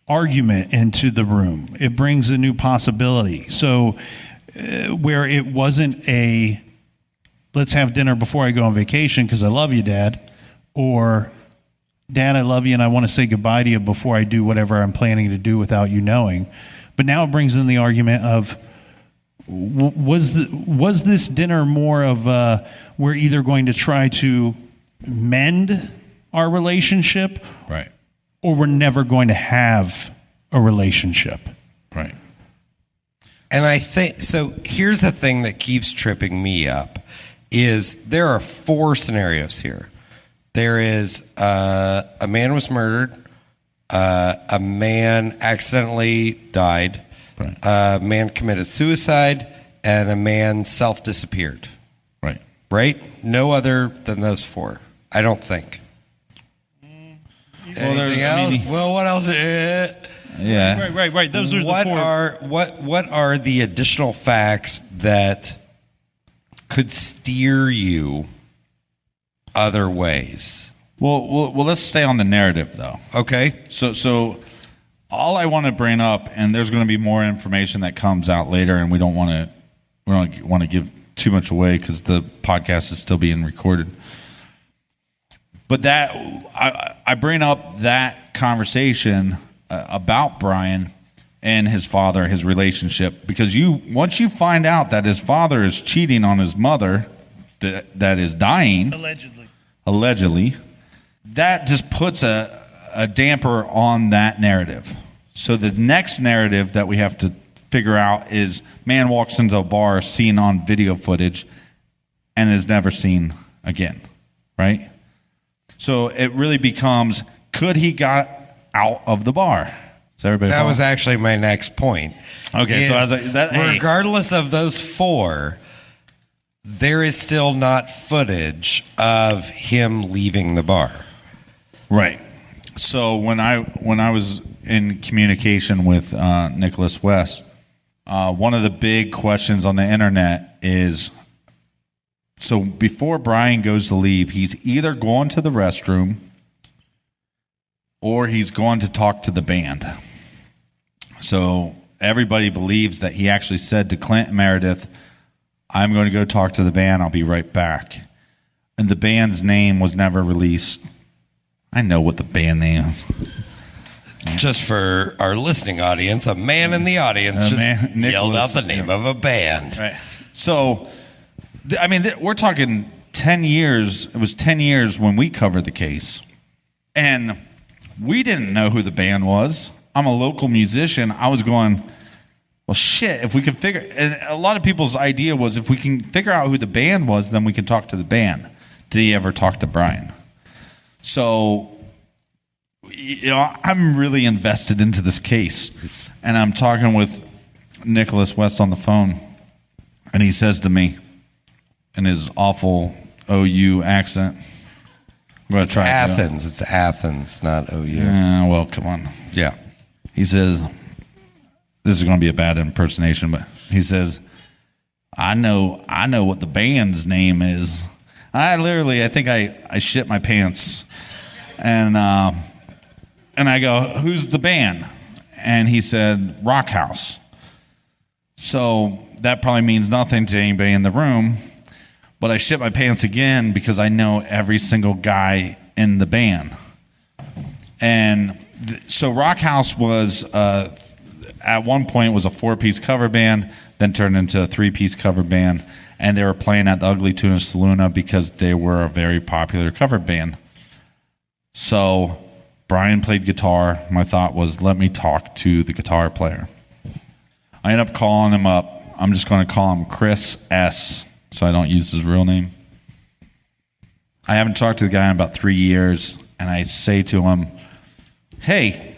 argument into the room. It brings a new possibility. So where it wasn't a let's have dinner before I go on vacation because I love you, Dad, or Dad, I love you and I want to say goodbye to you before I do whatever I'm planning to do without you knowing. But now it brings in the argument of was this dinner more of we're either going to try to mend our relationship, Right. or we're never going to have a relationship. Right. And I think so. Here's the thing that keeps tripping me up: is there are 4 scenarios here. There is a man was murdered, a man accidentally died, Right. a man committed suicide, and a man self-disappeared. Right. Right? No other than those 4. I don't think. Anything else? Well, what else? Yeah. Right. Those are the 4. What are the additional facts that could steer you other ways? Well, let's stay on the narrative though. Okay. So all I want to bring up, and there's going to be more information that comes out later, and we don't want to give too much away because the podcast is still being recorded. But that I bring up that conversation about Brian and his father, his relationship, because once you find out that his father is cheating on his mother, that is dying allegedly, that just puts a damper on that narrative. So the next narrative that we have to figure out is man walks into a bar seen on video footage and is never seen again, right? So it really becomes, could he got out of the bar? Is everybody That follow? was actually my next point. Okay, so I was like, regardless of those 4, there is still not footage of him leaving the bar. Right. So when I was in communication with Nicholas West, one of the big questions on the internet is, so before Brian goes to leave, he's either going to the restroom or he's going to talk to the band. So everybody believes that he actually said to Clint and Meredith, I'm going to go talk to the band. I'll be right back. And the band's name was never released. I know what the band name is. Just for our listening audience, a man in the audience yelled out the name of a band. Right. So, I mean, we're talking 10 years. It was 10 years when we covered the case. And we didn't know who the band was. I'm a local musician. I was going, well, shit, if we can figure, and a lot of people's idea was if we can figure out who the band was, then we can talk to the band. Did he ever talk to Brian? So, I'm really invested into this case. And I'm talking with Nicholas West on the phone. And he says to me, in his awful OU accent, I'm going to try Athens. It's Athens, not OU. Well, come on. Yeah. He says, this is going to be a bad impersonation, but he says, I know what the band's name is. I think I shit my pants. And I go, who's the band? And he said, Rock House. So that probably means nothing to anybody in the room. But I shit my pants again because I know every single guy in the band. And so Rock House was, at one point, was a 4-piece cover band, then turned into a 3-piece cover band. And they were playing at the Ugly Tuna Saloona because they were a very popular cover band. So Brian played guitar. My thought was, let me talk to the guitar player. I end up calling him up. I'm just going to call him Chris S., so I don't use his real name. I haven't talked to the guy in about 3 years, and I say to him, hey,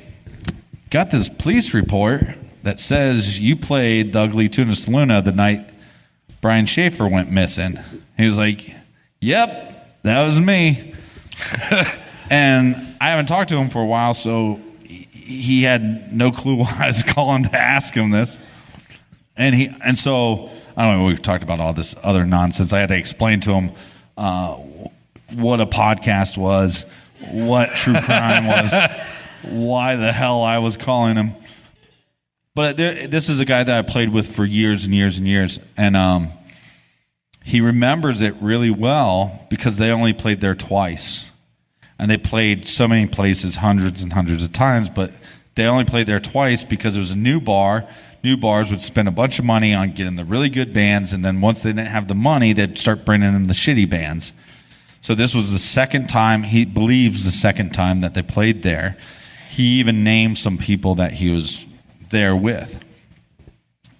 got this police report that says you played the Ugly Tuna Saloona the night Brian Shaffer went missing. He was like, yep, that was me. And I haven't talked to him for a while, so he had no clue why I was calling to ask him this. And so, I don't know, we've talked about all this other nonsense. I had to explain to him what a podcast was, what true crime was. why the hell I was calling him. But this is a guy that I played with for years and years and years. And he remembers it really well because they only played there twice. And they played so many places, hundreds and hundreds of times, but they only played there twice because it was a new bar. New bars would spend a bunch of money on getting the really good bands, and then once they didn't have the money, they'd start bringing in the shitty bands. So this was the second time, he believes the second time that they played there. He even named some people that he was there with,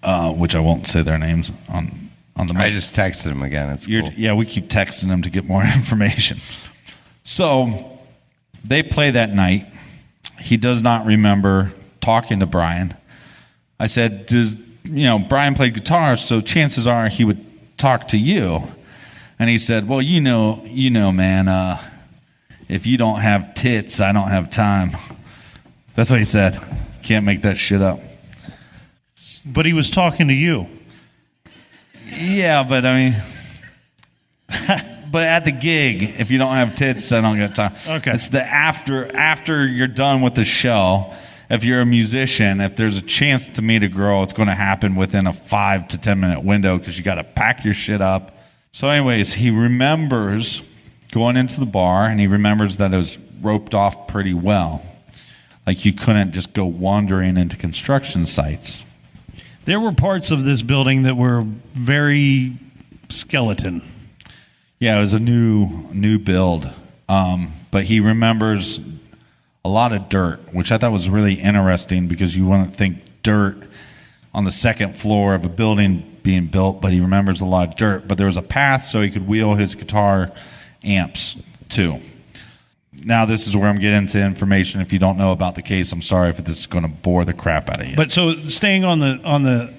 which I won't say their names on the mic. I just texted him again. It's cool. Yeah, we keep texting him to get more information. So they play that night. He does not remember talking to Brian. I said, Brian played guitar, so chances are he would talk to you. And he said, well, you know, man, if you don't have tits, I don't have time. That's what he said. Can't make that shit up. But he was talking to you. Yeah, but I mean, but at the gig, if you don't have tits, I don't got time. Okay. It's the after you're done with the show. If you're a musician, if there's a chance to meet a girl, it's going to happen within a 5 to 10 minute window because you got to pack your shit up. So anyways, he remembers going into the bar, and he remembers that it was roped off pretty well. Like you couldn't just go wandering into construction sites. There were parts of this building that were very skeleton. Yeah, it was a new build. But he remembers a lot of dirt, which I thought was really interesting because you wouldn't think dirt on the second floor of a building being built, but he remembers a lot of dirt. But there was a path so he could wheel his guitar amps too. Now this is where I'm getting into information. If you don't know about the case, I'm sorry if this is going to bore the crap out of you. But so staying on the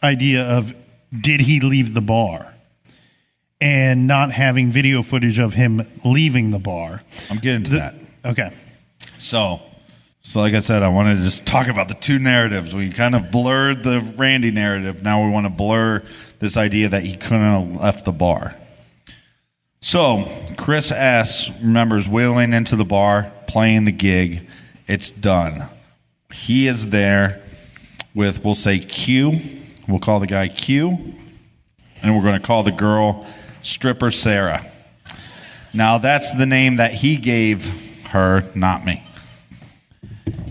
idea of did he leave the bar and not having video footage of him leaving the bar. I'm getting to that. Okay. So like I said, I wanted to just talk about the two narratives. We kind of blurred the Randy narrative. Now we want to blur this idea that he couldn't have left the bar. So Chris S. remembers wheeling into the bar, playing the gig. It's done. He is there with, we'll say, Q. We'll call the guy Q. And we're going to call the girl Stripper Sarah. Now that's the name that he gave her, not me.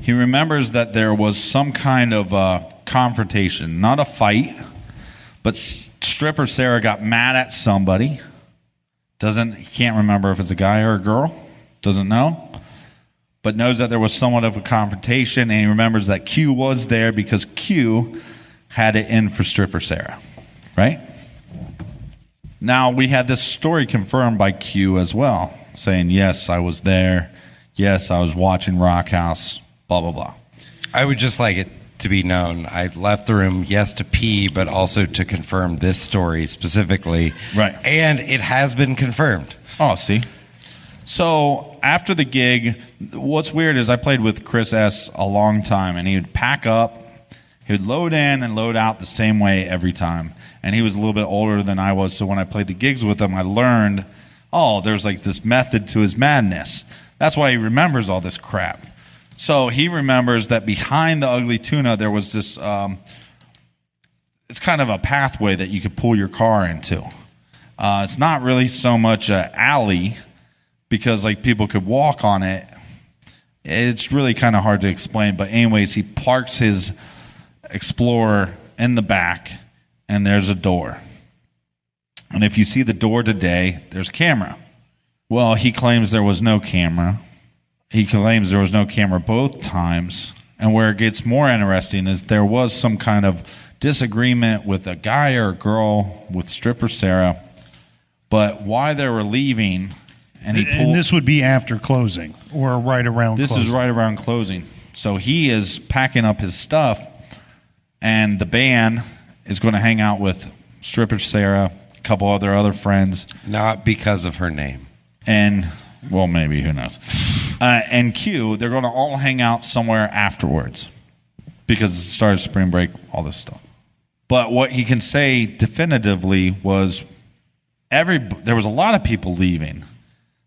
He remembers that there was some kind of confrontation, not a fight, but Stripper Sarah got mad at somebody. He can't remember if it's a guy or a girl. Doesn't know. But knows that there was somewhat of a confrontation, and he remembers that Q was there because Q had it in for Stripper Sarah. Right? Now, we had this story confirmed by Q as well, saying, yes, I was there. Yes, I was watching Rock House, blah, blah, blah. I would just like it to be known. I left the room, yes, to pee, but also to confirm this story specifically. Right. And it has been confirmed. Oh, see? So after the gig, what's weird is I played with Chris S. a long time, and he would pack up. He would load in and load out the same way every time. And he was a little bit older than I was, so when I played the gigs with him, I learned, there's like this method to his madness. That's why he remembers all this crap. So he remembers that behind the Ugly Tuna, there was this, it's kind of a pathway that you could pull your car into. It's not really so much an alley because like people could walk on it. It's really kind of hard to explain. But anyways, he parks his Explorer in the back and there's a door. And if you see the door today, there's a camera. Well, he claims there was no camera. He claims there was no camera both times. And where it gets more interesting is there was some kind of disagreement with a guy or a girl with Stripper Sarah. But why they were leaving, and this would be after closing or right around closing. This is right around closing. So he is packing up his stuff, and the band is going to hang out with Stripper Sarah, a couple other friends. Not because of her name. And, well, maybe, who knows. And Q, they're going to all hang out somewhere afterwards because it's the start of spring break, all this stuff. But what he can say definitively was there was a lot of people leaving.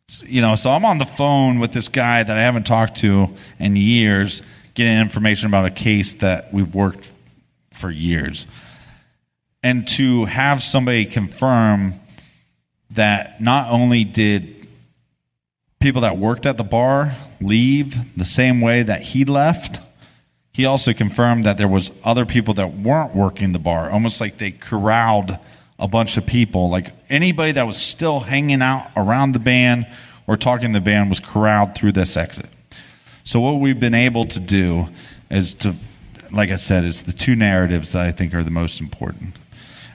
So I'm on the phone with this guy that I haven't talked to in years, getting information about a case that we've worked for years. And to have somebody confirm that not only did people that worked at the bar leave the same way that he left, he also confirmed that there was other people that weren't working the bar, almost like they corralled a bunch of people. Like anybody that was still hanging out around the band or talking to the band was corralled through this exit. So what we've been able to do is to, like I said, it's the two narratives that I think are the most important.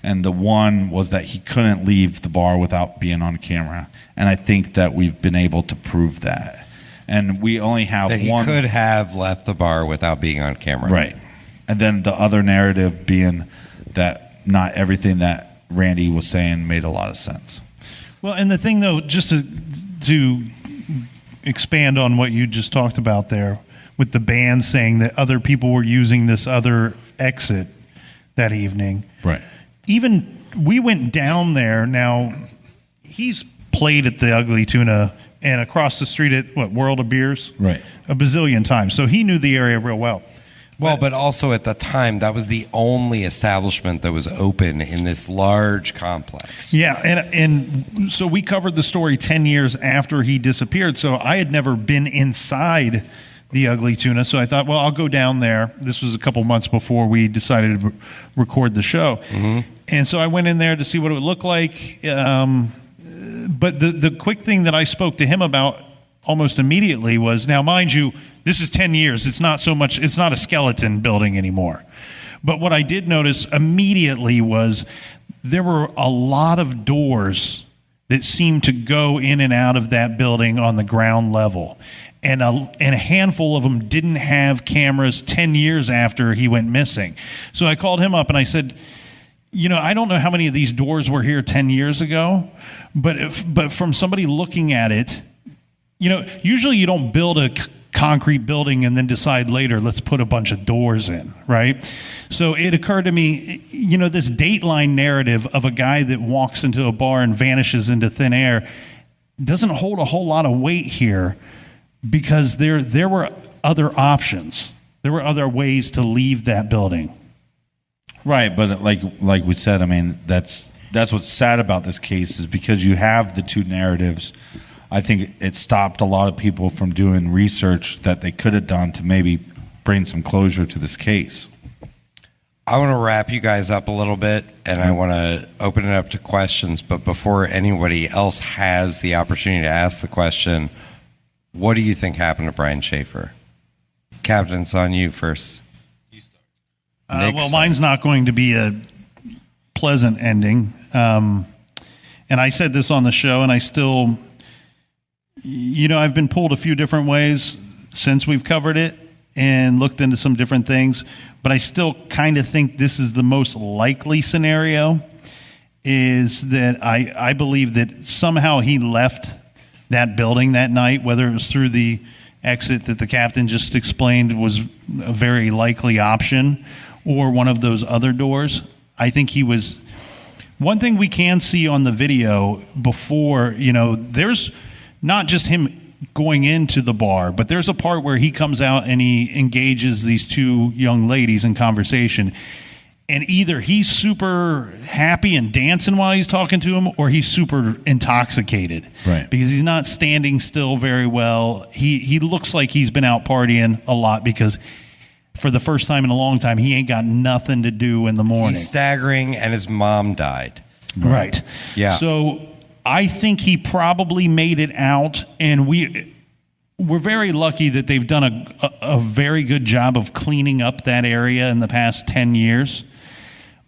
And the one was that he couldn't leave the bar without being on camera. And I think that we've been able to prove that. And we only have that one. He could have left the bar without being on camera. Right. And then the other narrative being that not everything that Randy was saying made a lot of sense. Well, and the thing, though, just to expand on what you just talked about there, with the band saying that other people were using this other exit that evening. Right. Even we went down there. Now, he's played at the Ugly Tuna and across the street at, World of Beers? Right. A bazillion times. So he knew the area real well. Well, but also at the time, that was the only establishment that was open in this large complex. Yeah, and so we covered the story 10 years after he disappeared, so I had never been inside the Ugly Tuna, so I thought, well, I'll go down there. This was a couple months before we decided to record the show. Mm-hmm. And so I went in there to see what it would look like, but the quick thing that I spoke to him about almost immediately was, now mind you, this is 10 years. It's not a skeleton building anymore. But what I did notice immediately was there were a lot of doors that seemed to go in and out of that building on the ground level. And a handful of them didn't have cameras 10 years after he went missing. So I called him up and I said, I don't know how many of these doors were here 10 years ago, but from somebody looking at it, usually you don't build a concrete building and then decide later, let's put a bunch of doors in, right? So it occurred to me, this Dateline narrative of a guy that walks into a bar and vanishes into thin air doesn't hold a whole lot of weight here, because there were other options. There were other ways to leave that building. Right, but like we said, I mean, that's what's sad about this case, is because you have the two narratives. I think it stopped a lot of people from doing research that they could have done to maybe bring some closure to this case. I want to wrap you guys up a little bit, and I want to open it up to questions. But before anybody else has the opportunity to ask the question, what do you think happened to Brian Shaffer? Captain, it's on you first. Well, mine's not going to be a pleasant ending. And I said this on the show, and I still, I've been pulled a few different ways since we've covered it and looked into some different things, but I still kind of think this is the most likely scenario, is that I believe that somehow he left that building that night, whether it was through the exit that the captain just explained was a very likely option, or one of those other doors. I think he was. One thing we can see on the video before, there's not just him going into the bar, but there's a part where he comes out and he engages these two young ladies in conversation. And either he's super happy and dancing while he's talking to him, or he's super intoxicated. Right. Because he's not standing still very well. He looks like he's been out partying a lot, because for the first time in a long time, he ain't got nothing to do in the morning. He's staggering, and his mom died. Right. Yeah. So I think he probably made it out, and we're very lucky that they've done a very good job of cleaning up that area in the past 10 years.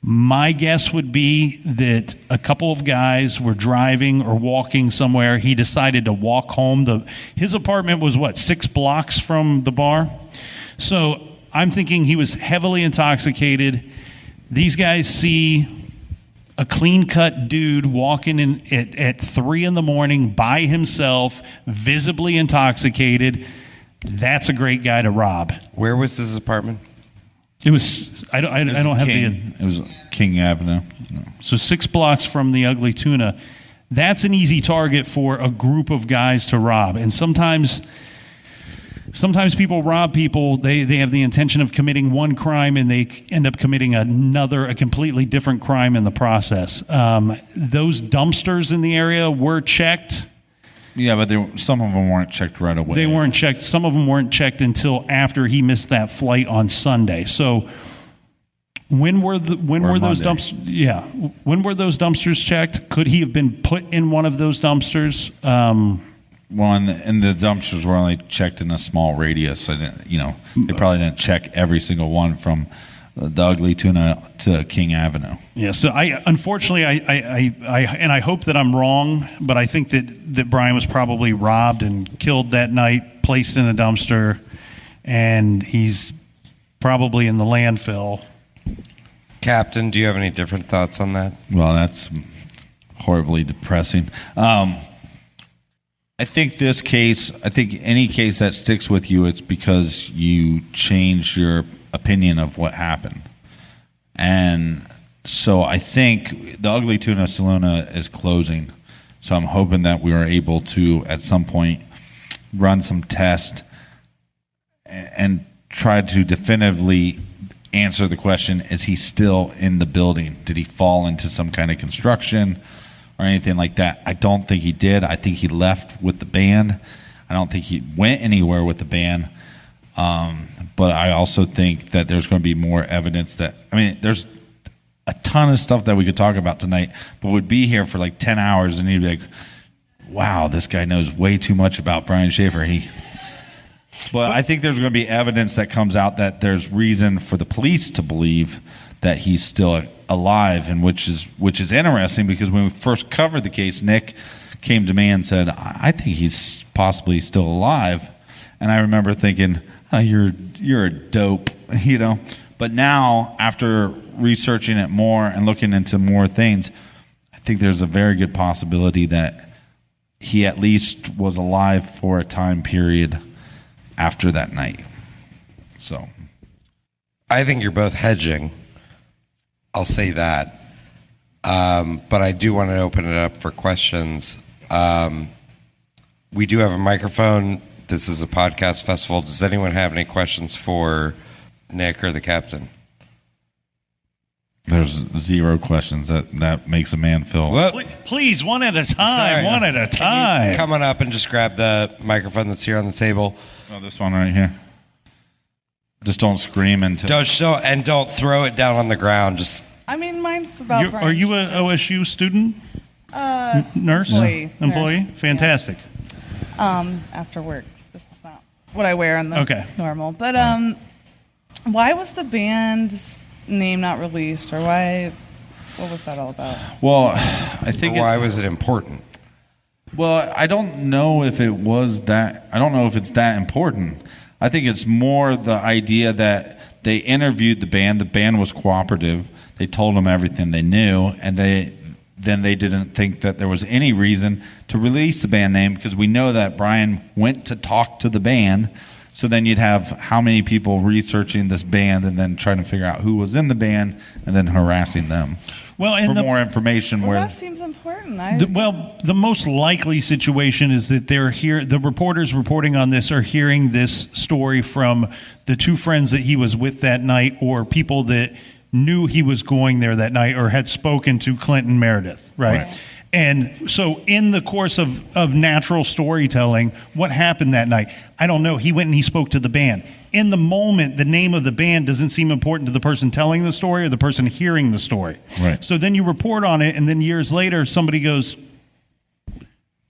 My guess would be that a couple of guys were driving or walking somewhere. He decided to walk home. His apartment was, 6 blocks from the bar? So I'm thinking he was heavily intoxicated. These guys see a clean-cut dude walking in at 3 in the morning by himself, visibly intoxicated. That's a great guy to rob. Where was his apartment? It was. I don't have King. It was King Avenue. So 6 blocks from the Ugly Tuna. that's an easy target for a group of guys to rob. And sometimes people rob people, they have the intention of committing one crime and they end up committing a completely different crime in the process. Those dumpsters in the area were checked. Yeah, but some of them weren't checked right away. They weren't checked. Some of them weren't checked until after he missed that flight on Sunday. So when were those dumpsters? Yeah, when were those dumpsters checked? Could he have been put in one of those dumpsters? Well, and the dumpsters were only checked in a small radius. So they probably didn't check every single one from the Ugly Tuna to King Avenue. Yeah. So unfortunately, I hope that I'm wrong, but I think that Brian was probably robbed and killed that night, placed in a dumpster, and he's probably in the landfill. Captain, do you have any different thoughts on that? Well, that's horribly depressing. I think any case that sticks with you, it's because you changed your opinion of what happened. And so I think the Ugly Tuna Saloon is closing. So I'm hoping that we are able to, at some point, run some tests and try to definitively answer the question, is he still in the building? Did he fall into some kind of construction or anything like that? I don't think he did. I think he left with the band. I don't think he went anywhere with the band. But I also think that there's going to be more evidence there's a ton of stuff that we could talk about tonight, but we'd be here for like 10 hours and you'd be like, wow, this guy knows way too much about Brian Shaffer. But I think there's going to be evidence that comes out that there's reason for the police to believe that he's still alive, and which is interesting, because when we first covered the case, Nick came to me and said, I think he's possibly still alive. And I remember thinking, oh, you're a dope, But now, after researching it more and looking into more things, I think there's a very good possibility that he at least was alive for a time period after that night. So I think you're both hedging. I'll say that. But I do want to open it up for questions. We do have a microphone. This is a podcast festival. Does anyone have any questions for Nick or the captain? There's 0 questions. That makes a man feel... Please, one at a time. Sorry. One at a time. Come on up and just grab the microphone that's here on the table. Oh, this one right here. Just don't scream until... Don't throw it down on the ground. Just... Mine's about Brian. Are you an OSU student? Nurse? Employee. Nurse, fantastic. Yes. After work. This is not what I wear on the normal. But why was the band's name not released, or what was that all about? Well, I think... Why was it important? Well, I don't know if it was that... I don't know if it's that important. I think it's more the idea that they interviewed the band. The band was cooperative. They told them everything they knew, and then they didn't think that there was any reason to release the band name, because we know that Brian went to talk to the band. So then you'd have how many people researching this band and then trying to figure out who was in the band and then harassing them for more information. That seems important. The most likely situation is that they're here. The reporters reporting on this are hearing this story from the 2 friends that he was with that night, or people that knew he was going there that night or had spoken to Clinton Meredith, right? And so in the course of natural storytelling, what happened that night? I don't know. He went and he spoke to the band. In the moment, the name of the band doesn't seem important to the person telling the story or the person hearing the story. Right. So then you report on it, and then years later, somebody goes,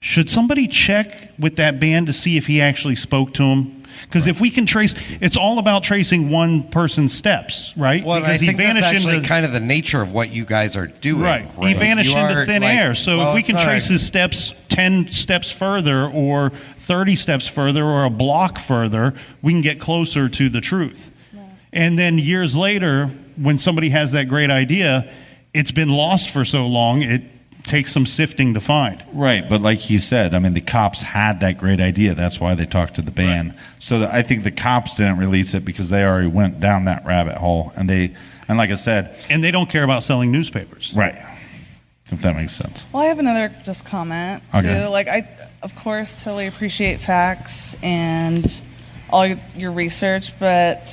should somebody check with that band to see if he actually spoke to him? Because if we can trace, it's all about tracing one person's steps, right? Well, because I think that's actually kind of the nature of what you guys are doing. Right. He vanished into thin air. So if we can trace his steps 10 steps further or 30 steps further or a block further, we can get closer to the truth. Yeah. And then years later, when somebody has that great idea, it's been lost for so long, it takes some sifting to find. Right, but like he said, the cops had that great idea. That's why they talked to the band. Right. So I think the cops didn't release it because they already went down that rabbit hole. And like I said... And they don't care about selling newspapers. Right. if that makes sense. Well, I have another just comment too. Okay. Like, I, of course, totally appreciate facts and all your research, but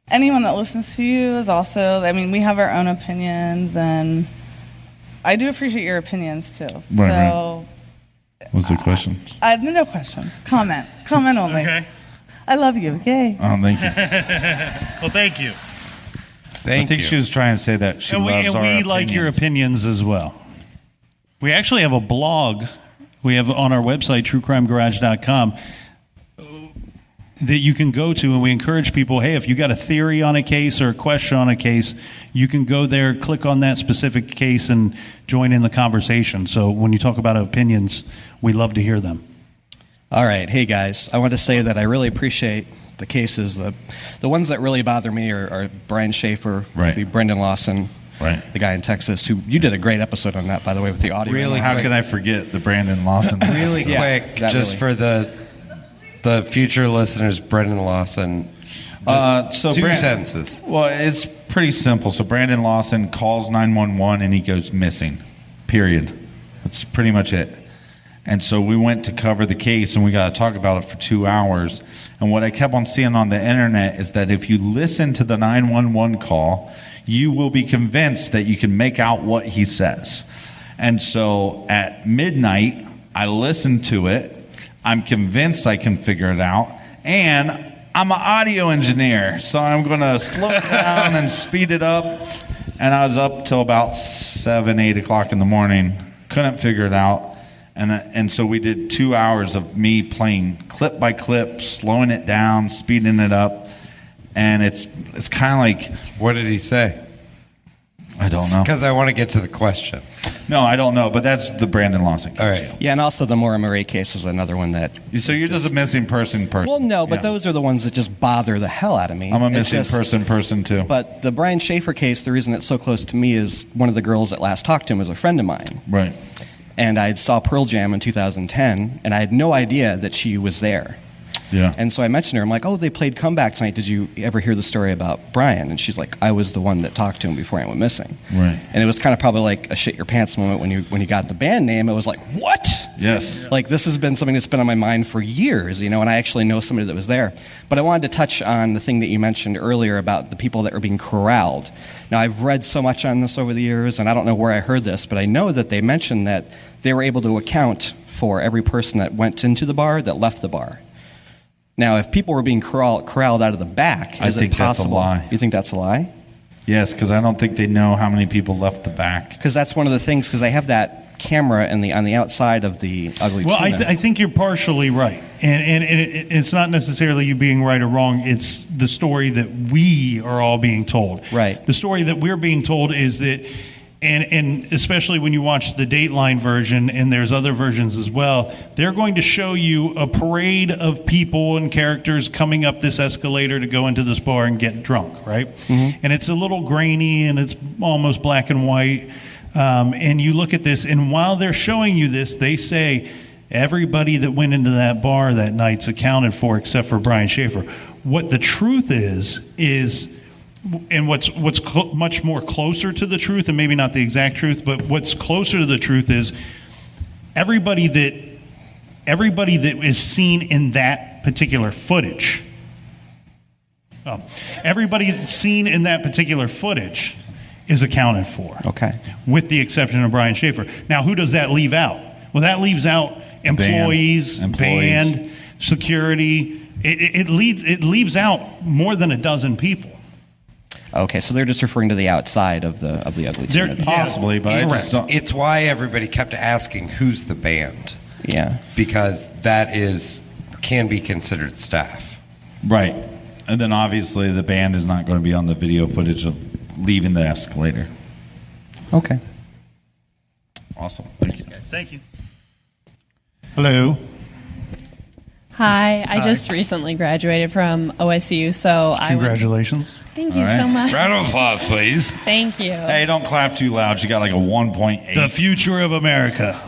anyone that listens to you is also, I mean, we have our own opinions, and I do appreciate your opinions too. Right. What's the question? No question. Comment only. Okay. I love you. Yay. Oh, thank you. Well, thank you. I think she was trying to say that she loves our we like your opinions as well. We actually have a blog we have on our website, truecrimegarage.com, that you can go to, and we encourage people, hey, if you got a theory on a case or a question on a case, you can go there, click on that specific case, and join in the conversation. So when you talk about opinions, we love to hear them. All right. Hey, guys. I want to say that I really appreciate the cases. The ones that really bother me are Brian Shaffer, right. the Brendan Lawson, right. the guy in Texas, who you did a great episode on that, by the way, with the audio. Really How could I forget the Brandon Lawson? Really quick, just for the future listeners, Brendan Lawson. So two sentences. Well, it's pretty simple. So Brandon Lawson calls 911 and he goes missing. Period. That's pretty much it. And so we went to cover the case, and we got to talk about it for 2 hours. And what I kept on seeing on the internet is that if you listen to the 911 call, you will be convinced that you can make out what he says. And so at midnight, I listened to it. I'm convinced I can figure it out. And I'm an audio engineer, so I'm going to slow it down and speed it up. And I was up till about 7, 8 o'clock in the morning. Couldn't figure it out. And so we did 2 hours of me playing clip by clip, slowing it down, speeding it up. And it's kind of like... What did he say? I don't know. Because I want to get to the question. No, I don't know, but that's the Brandon Lawson case. All right. Yeah, and also the Maura Murray case is another one that... So you're just a missing person. Well, no, but Yeah. those are the ones that just bother the hell out of me. I'm a It's missing person too. But the Brian Shaffer case, the reason it's so close to me is one of the girls that last talked to him was a friend of mine. Right. And I saw Pearl Jam in 2010, and I had no idea that she was there. Yeah. And so I mentioned her. I'm like, oh, they played Comeback tonight. Did you ever hear the story about Brian? And she's like, I was the one that talked to him before he went missing. Right. And it was kind of probably like a shit your pants moment when you got the band name. It was like, what? Yes. Like, this has been something that's been on my mind for years, and I actually know somebody that was there. But I wanted to touch on the thing that you mentioned earlier about the people that were being corralled. Now, I've read so much on this over the years, and I don't know where I heard this, but I know that they mentioned that they were able to account for every person that went into the bar that left the bar. Now, if people were being corralled out of the back, is it possible? That's a lie. You think that's a lie? Yes, because I don't think they know how many people left the back. Because that's one of the things, because they have that camera on the outside of the ugly Well, tuna. I think you're partially right. And it's not necessarily you being right or wrong. It's the story that we are all being told. Right. The story that we're being told is that, and especially when you watch the Dateline version, and there's other versions as well, they're going to show you a parade of people and characters coming up this escalator to go into this bar and get drunk, right? Mm-hmm. And it's a little grainy, and it's almost black and white. And you look at this, and while they're showing you this, they say everybody that went into that bar that night's accounted for except for Brian Shaffer. What the truth is, and what's much more closer to the truth, and maybe not the exact truth, but what's closer to the truth is everybody that is seen in that particular footage. Everybody seen in that particular footage is accounted for. Okay. With the exception of Brian Shaffer. Now, who does that leave out? Well, that leaves out employees, band, security. It leaves out more than a dozen people. Okay, so they're just referring to the outside of the ugly tuna. Possibly, but I just don't. It's why everybody kept asking, who's the band? Yeah. Because that can be considered staff. Right. And then obviously the band is not going to be on the video footage of leaving the escalator. Okay. Awesome. Thank you. Thank you. Hello. Hi, I just recently graduated from OSU, so Congratulations. Thank you so much. Round of applause, please. Thank you. Hey, don't clap too loud. You got like a 1.8. The future of America.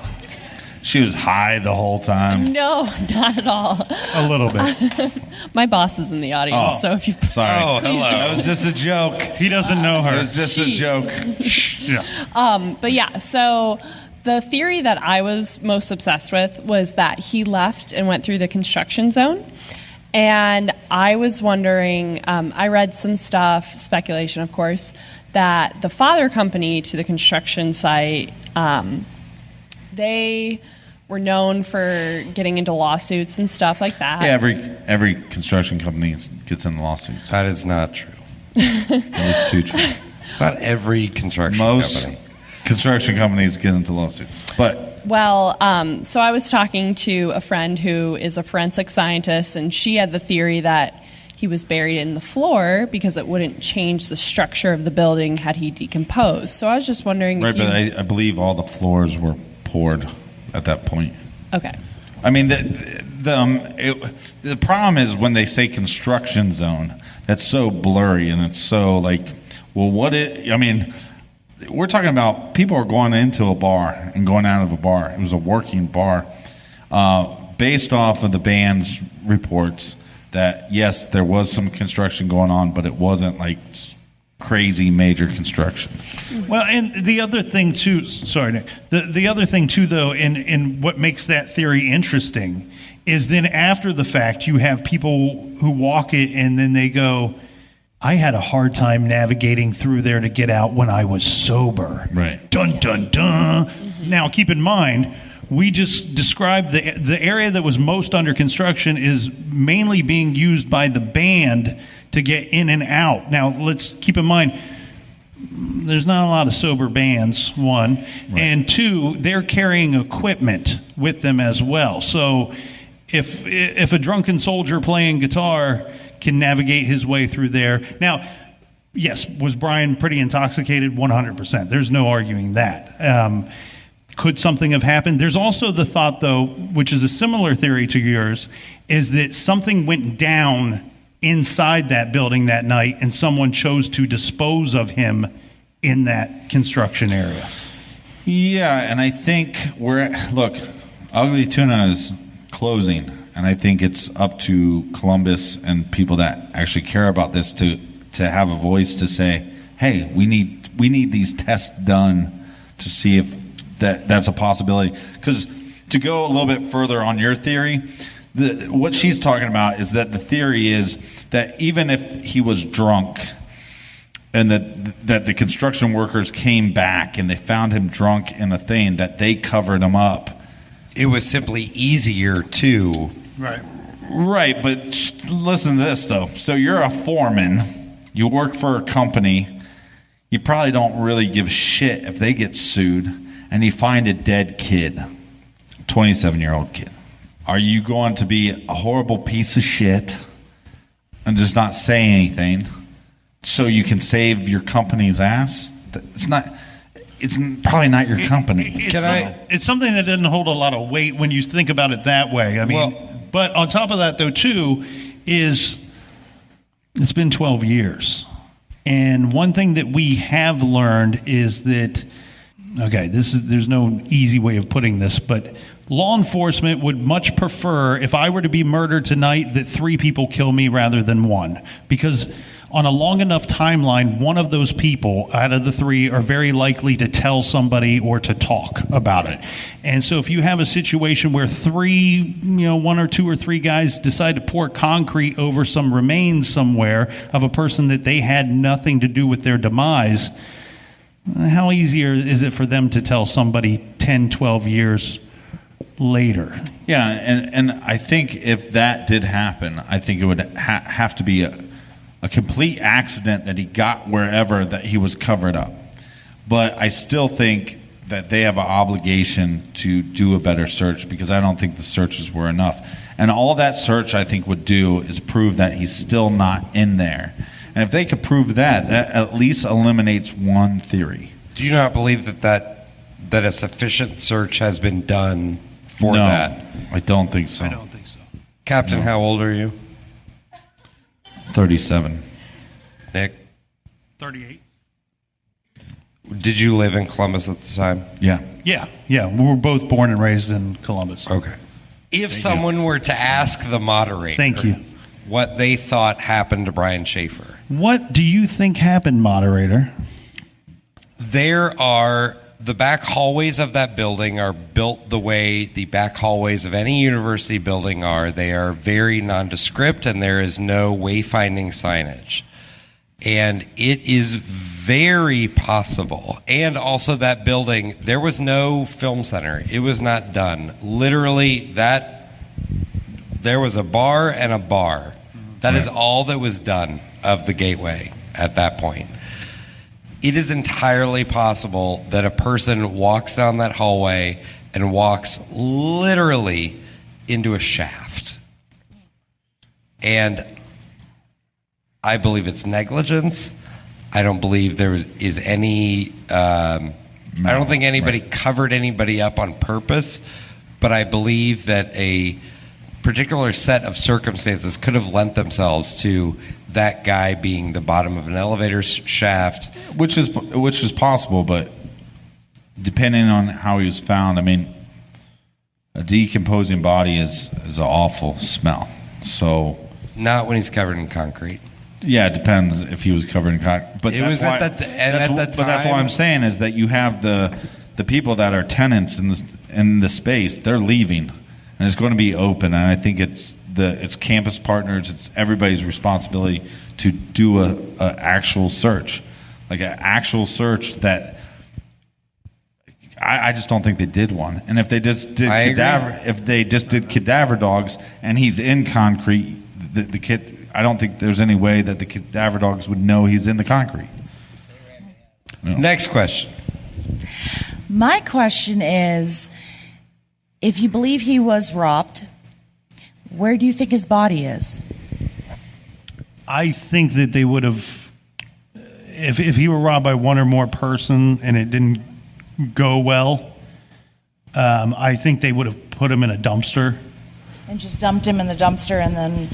She was high the whole time. No, not at all. A little bit. My boss is in the audience, so if you Sorry. Oh, hello. That was just a joke. He doesn't know her. It was just a joke. Yeah. But yeah, so the theory that I was most obsessed with was that he left and went through the construction zone. And I was wondering, I read some stuff, speculation of course, that the father company to the construction site, they were known for getting into lawsuits and stuff like that. Yeah, every construction company gets in lawsuits. That is not true. That is too true. Not every construction Most company. construction companies get into lawsuits. But Well, so I was talking to a friend who is a forensic scientist, and she had the theory that he was buried in the floor because it wouldn't change the structure of the building had he decomposed. So I was just wondering right, if you... but I believe all the floors were poured at that point. Okay. I mean, the problem is when they say construction zone, that's so blurry and it's so like, well, we're talking about people are going into a bar and going out of a bar. It was a working bar. Based off of the band's reports that, yes, there was some construction going on, but it wasn't like crazy major construction. Well, and the other thing too, sorry, Nick, the other thing too, though, and what makes that theory interesting is then after the fact, you have people who walk it and then they go, I had a hard time navigating through there to get out when I was sober. Right. Dun, dun, dun. Now, keep in mind, we just described the area that was most under construction is mainly being used by the band to get in and out. Now, let's keep in mind, there's not a lot of sober bands, one. Right. And two, they're carrying equipment with them as well. So if a drunken soldier playing guitar can navigate his way through there. Now, yes, was Brian pretty intoxicated? 100%. There's no arguing that. Could something have happened? There's also the thought, though, which is a similar theory to yours, is that something went down inside that building that night and someone chose to dispose of him in that construction area. Yeah, and I think look, Ugly Tuna is closing, and I think it's up to Columbus and people that actually care about this to have a voice to say, hey, we need these tests done to see if that's a possibility. Because to go a little bit further on your theory, what she's talking about is that the theory is that even if he was drunk and that the construction workers came back and they found him drunk in a thing, that they covered him up. It was simply easier to... Right, but listen to this, though. So you're a foreman. You work for a company. You probably don't really give shit if they get sued and you find a dead kid, 27-year-old kid. Are you going to be a horrible piece of shit and just not say anything so you can save your company's ass? It's probably not your company. It's something that doesn't hold a lot of weight when you think about it that way. I mean, but on top of that, though, too, is it's been 12 years. And one thing that we have learned is that, okay, there's no easy way of putting this, but law enforcement would much prefer, if I were to be murdered tonight, that 3 people kill me rather than 1. Because on a long enough timeline, one of those people out of the 3 are very likely to tell somebody or to talk about it. And so if you have a situation where 1 or 2 or 3 guys decide to pour concrete over some remains somewhere of a person that they had nothing to do with their demise, how easier is it for them to tell somebody 10, 12 years later? Yeah, and I think if that did happen, I think it would have to be a complete accident that he got wherever that he was covered up. But I still think that they have an obligation to do a better search because I don't think the searches were enough. And all that search, I think, would do is prove that he's still not in there. And if they could prove that at least eliminates one theory. Do you not believe that a sufficient search has been done for that? I don't think so. I don't think so. Captain, how old are you? 37. Nick? 38. Did you live in Columbus at the time? Yeah. Yeah, we were both born and raised in Columbus. Okay. If someone were to ask the moderator, Thank you, what they thought happened to Brian Shaffer, what do you think happened, moderator? the back hallways of that building are built the way the back hallways of any university building are. They are very nondescript, and there is no wayfinding signage. And it is very possible. And also that building, there was no film center. It was not done. Literally, there was a bar and a bar. That is all that was done of the gateway at that point. It is entirely possible that a person walks down that hallway and walks literally into a shaft. And I believe it's negligence. I don't believe there is any, I don't think anybody covered anybody up on purpose, but I believe that a particular set of circumstances could have lent themselves to that guy being the bottom of an elevator shaft. Which is possible, but depending on how he was found, I mean, a decomposing body is an awful smell. So Not when he's covered in concrete. yeah, it depends if he was covered in concrete. But It was at that But that's what time- I'm saying is that you have the people that are tenants in the space. They're leaving, and it's going to be open. And I think it's campus partners. It's everybody's responsibility to do a actual search. Like an actual search that I just don't think they did one. And if they just did cadaver dogs and he's in concrete, the kid, I don't think there's any way that the cadaver dogs would know he's in the concrete. No. Next question. My question is, if you believe he was robbed, where do you think his body is? I think that they would have, if he were robbed by one or more person and it didn't go well, I think they would have put him in a dumpster. And just dumped him in the dumpster and then...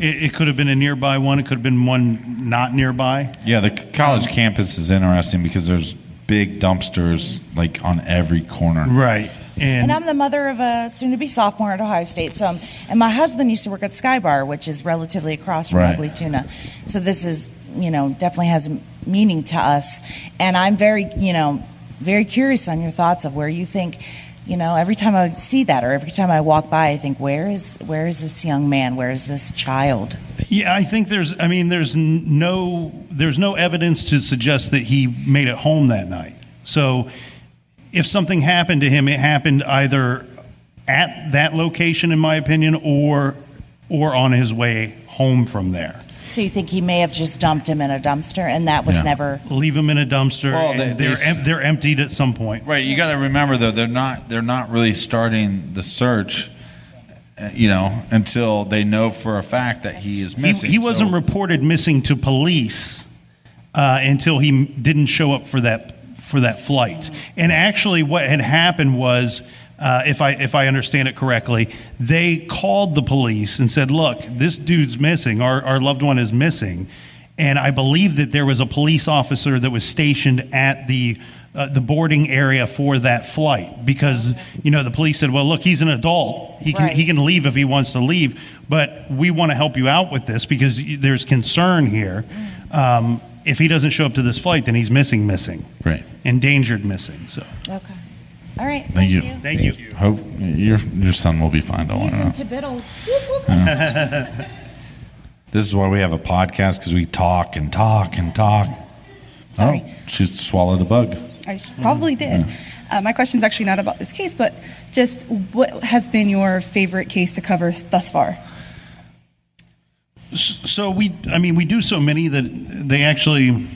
It could have been a nearby one. It could have been one not nearby. Yeah, the college campus is interesting because there's big dumpsters like on every corner. Right. And I'm the mother of a soon-to-be sophomore at Ohio State. So, and my husband used to work at Sky Bar, which is relatively across from Right. Ugly Tuna. So this is, definitely has meaning to us. And I'm very, very curious on your thoughts of where you think, every time I see that or every time I walk by, I think, where is this young man? Where is this child? Yeah, I think there's no evidence to suggest that he made it home that night. So if something happened to him, it happened either at that location, in my opinion, or on his way home from there. So you think he may have just dumped him in a dumpster and that was never... Leave him in a dumpster. Well, And they're emptied at some point. Right. You got to remember though, they're not really starting the search, until they know for a fact that he is missing. He wasn't reported missing to police until he didn't show up for that flight. And actually, what had happened was, if I understand it correctly, they called the police and said, "Look, this dude's missing. Our loved one is missing." And I believe that there was a police officer that was stationed at the boarding area for that flight because the police said, "Well, look, he's an adult. He can leave if he wants to leave, but we want to help you out with this because there's concern here. If he doesn't show up to this flight, then he's missing, Right. endangered missing." So Okay. All right. Thank you. thank you. Hope your son will be fine. Don't He's worry. into Biddle. This is why we have a podcast because we talk and talk and talk. Sorry. Oh, she swallowed a bug. I probably did. My question is actually not about this case, but just what has been your favorite case to cover thus far? So we do so many that they actually.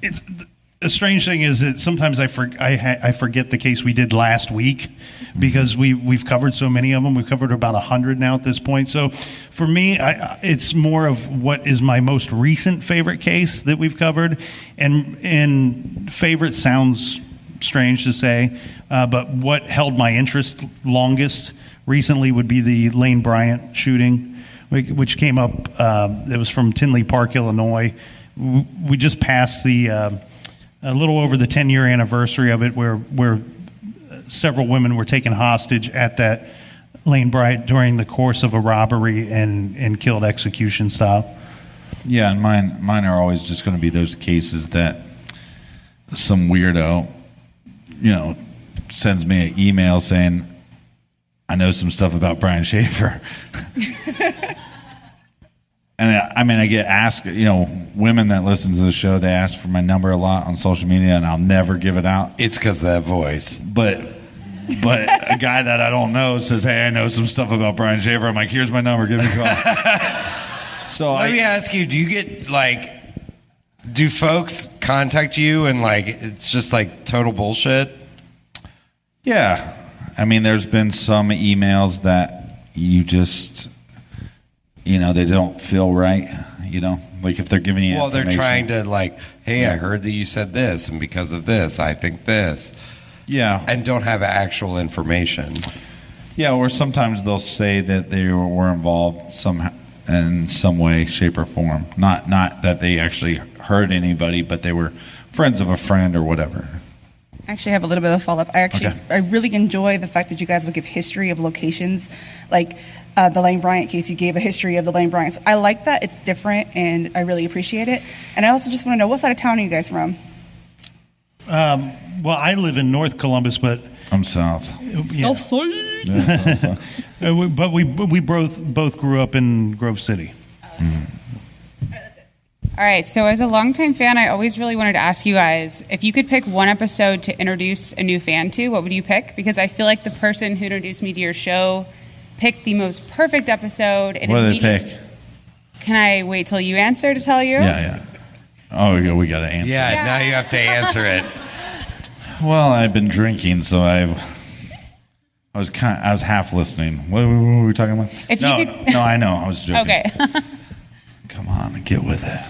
It's the strange thing is that sometimes I forget the case we did last week because we've covered so many of them. We've covered about 100 now at this point. So for me, it's more of what is my most recent favorite case that we've covered, and favorite sounds strange to say, but what held my interest longest recently would be the Lane Bryant shooting, which came up. It was from Tinley Park, Illinois. We just passed the a little over the 10-year anniversary of it, where several women were taken hostage at that Lane Bryant during the course of a robbery and killed execution style. Yeah, and mine are always just going to be those cases that some weirdo, sends me an email saying, I know some stuff about Brian Shaffer. And I get asked, women that listen to the show, they ask for my number a lot on social media, and I'll never give it out. It's because of that voice. But a guy that I don't know says, hey, I know some stuff about Brian Shaffer. I'm like, here's my number, give me a call. So Let me ask you, do you get, do folks contact you and, it's just, total bullshit? Yeah. There's been some emails that you just... they don't feel right, if they're giving you they're information. trying to hey, I heard that you said this, and because of this, I think this. Yeah. And don't have actual information. Yeah, or sometimes they'll say that they were involved in some way, shape, or form. Not that they actually hurt anybody, but they were friends of a friend or whatever. I actually have a little bit of a follow-up. I really enjoy the fact that you guys will give history of locations, the Lane Bryant case. You gave a history of the Lane Bryants. I like that. It's different, and I really appreciate it. And I also just want to know, what side of town are you guys from? Well, I live in North Columbus, but I'm south. yeah. South side. Yeah, south. But we both grew up in Grove City. All right, so as a longtime fan, I always really wanted to ask you guys, if you could pick one episode to introduce a new fan to, what would you pick? Because I feel like the person who introduced me to your show picked the most perfect episode. And What did they pick? Can I wait till you answer to tell you? Yeah. Oh, yeah, we got to answer. Yeah, now you have to answer it. Well, I've been drinking, so I was half listening. What were we talking about? If you could... No, I know. I was joking. Okay. Come on, get with it.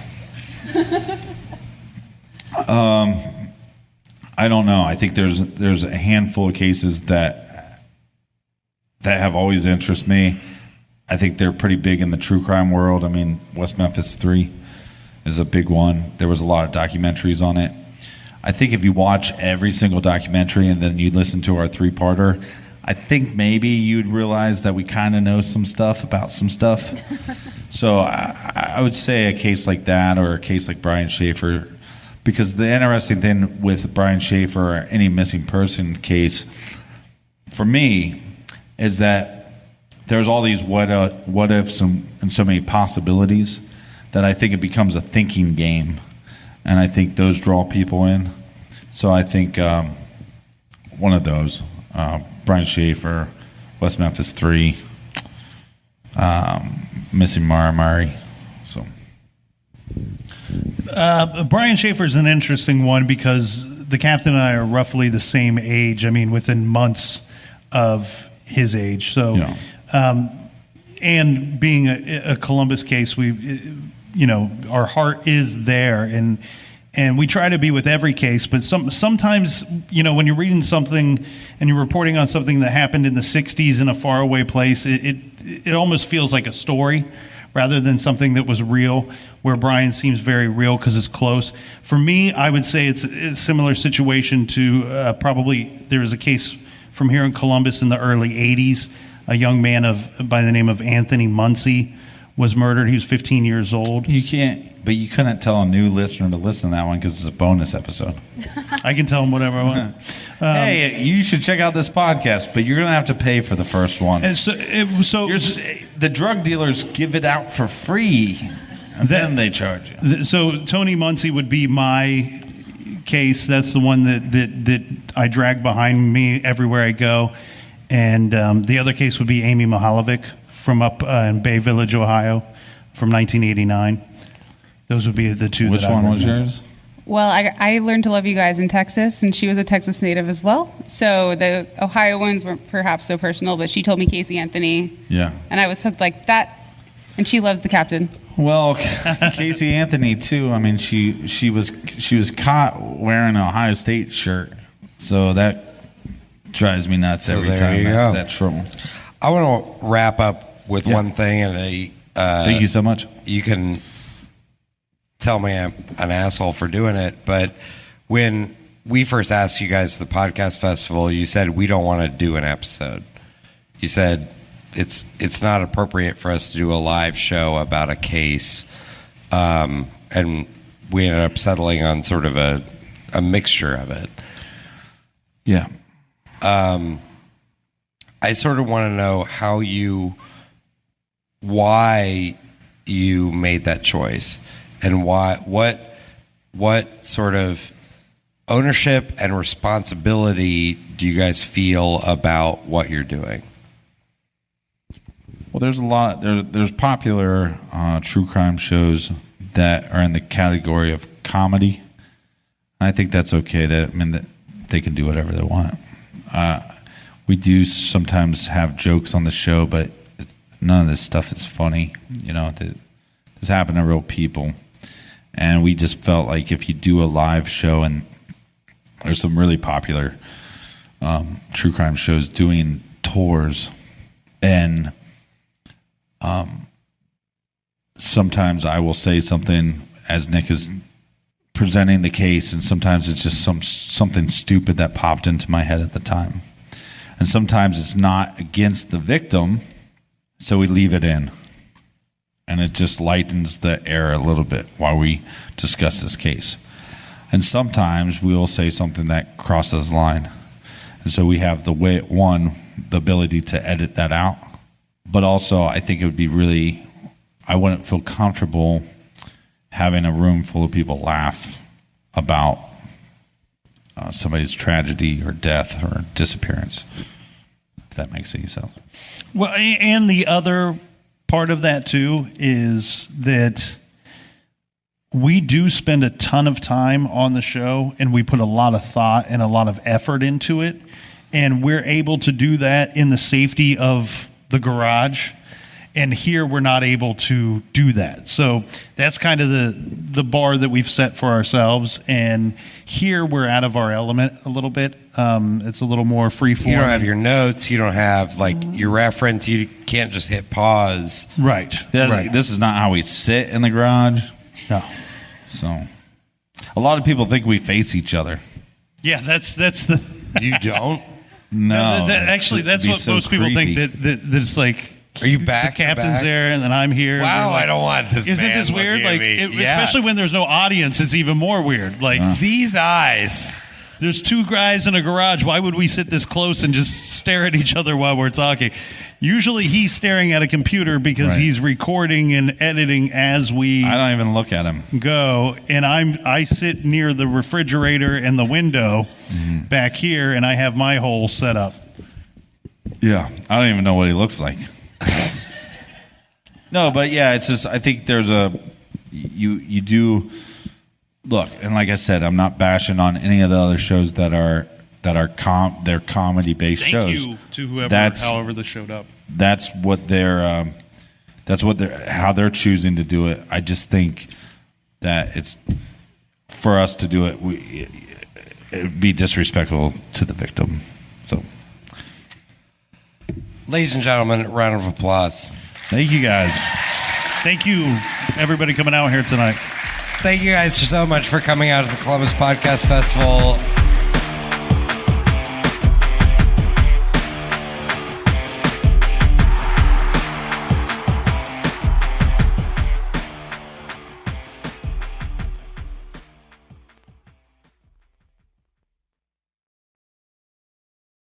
I don't know. I think there's a handful of cases that have always interested me. I think they're pretty big in the true crime world. West Memphis 3 is a big one. There was a lot of documentaries on it. I think if you watch every single documentary and then you listen to our 3-parter, I think maybe you'd realize that we kind of know some stuff about some stuff. So I would say a case like that, or a case like Brian Shaffer, because the interesting thing with Brian Shaffer or any missing person case, for me, is that there's all these what ifs and so many possibilities that I think it becomes a thinking game, and I think those draw people in. So I think one of those, Brian Shaffer, West Memphis 3, missing Mara Murray. So Brian Shaffer is an interesting one because the captain and I are roughly the same age. Within months of his age. So, yeah. And being a Columbus case, our heart is there, and we try to be with every case. But sometimes, when you're reading something and you're reporting on something that happened in the '60s in a faraway place, it almost feels like a story rather than something that was real. Where Brian seems very real because it's close. For me, I would say it's a similar situation to probably there was a case from here in Columbus in the early '80s. A young man by the name of Anthony Muncie was murdered. He was 15 years old. You couldn't tell a new listener to listen to that one because it's a bonus episode. I can tell him whatever I want. Hey, you should check out this podcast, but you're going to have to pay for the first one. And the drug dealers give it out for free, and then they charge you. So Tony Muncie would be my case. That's the one that I drag behind me everywhere I go. And the other case would be Amy Mihalovic from up in Bay Village, Ohio, from 1989. Those would be the two. Which one was yours? Well, I learned to love you guys in Texas, and she was a Texas native as well. So the Ohio ones weren't perhaps so personal, but she told me Casey Anthony. Yeah. And I was hooked like that. And she loves the captain. Well, Casey Anthony too. She was caught wearing an Ohio State shirt, so that drives me nuts every time. That short one. I want to wrap up with one thing, and thank you so much. You can tell me I'm an asshole for doing it, but when we first asked you guys to the podcast festival, you said we don't want to do an episode. You said it's not appropriate for us to do a live show about a case, and we ended up settling on sort of a mixture of it. Yeah. I sort of want to know why you made that choice, and what sort of ownership and responsibility do you guys feel about what you're doing? Well, there's a lot. There's popular true crime shows that are in the category of comedy. And I think that's okay. That they can do whatever they want. We do sometimes have jokes on the show, but none of this stuff is funny. This happened to real people, and we just felt like if you do a live show, and there's some really popular true crime shows doing tours, and sometimes I will say something as Nick is presenting the case, and sometimes it's just something stupid that popped into my head at the time. And sometimes it's not against the victim, so we leave it in. And it just lightens the air a little bit while we discuss this case. And sometimes we will say something that crosses the line. And so we have the ability to edit that out. But also, I think it would be I wouldn't feel comfortable having a room full of people laugh about somebody's tragedy or death or disappearance, if that makes any sense. Well, and the other part of that too is that we do spend a ton of time on the show, and we put a lot of thought and a lot of effort into it, and we're able to do that in the safety of the garage. And here we're not able to do that. So that's kind of the bar that we've set for ourselves. And here we're out of our element a little bit. It's a little more free form. You don't have your notes. You don't have your reference. You can't just hit pause. Right. This is not how we sit in the garage. No. So a lot of people think we face each other. Yeah, that's the. You don't? No. Actually, that's what so most people think. creepy. That it's like. Are you back? The captain's there, and then I'm here. Wow, I don't want this. Isn't man this weird? looking at me. Especially when there's no audience, it's even more weird. These eyes. There's two guys in a garage. Why would we sit this close and just stare at each other while we're talking? Usually, he's staring at a computer because he's recording and editing as we. I don't even look at him. Go, and I sit near the refrigerator and the window back here, and I have my whole setup. Yeah, I don't even know what he looks like. No, but yeah, it's just I think there's you do look, and like I said, I'm not bashing on any of the other shows that are they're comedy based shows. Thank you to whoever, however this showed up. That's what they're how they're choosing to do it. I just think that it's for us to do it. It would be disrespectful to the victim. So. Ladies and gentlemen, round of applause. Thank you, guys. Thank you, everybody coming out here tonight. Thank you guys so much for coming out to the Columbus Podcast Festival.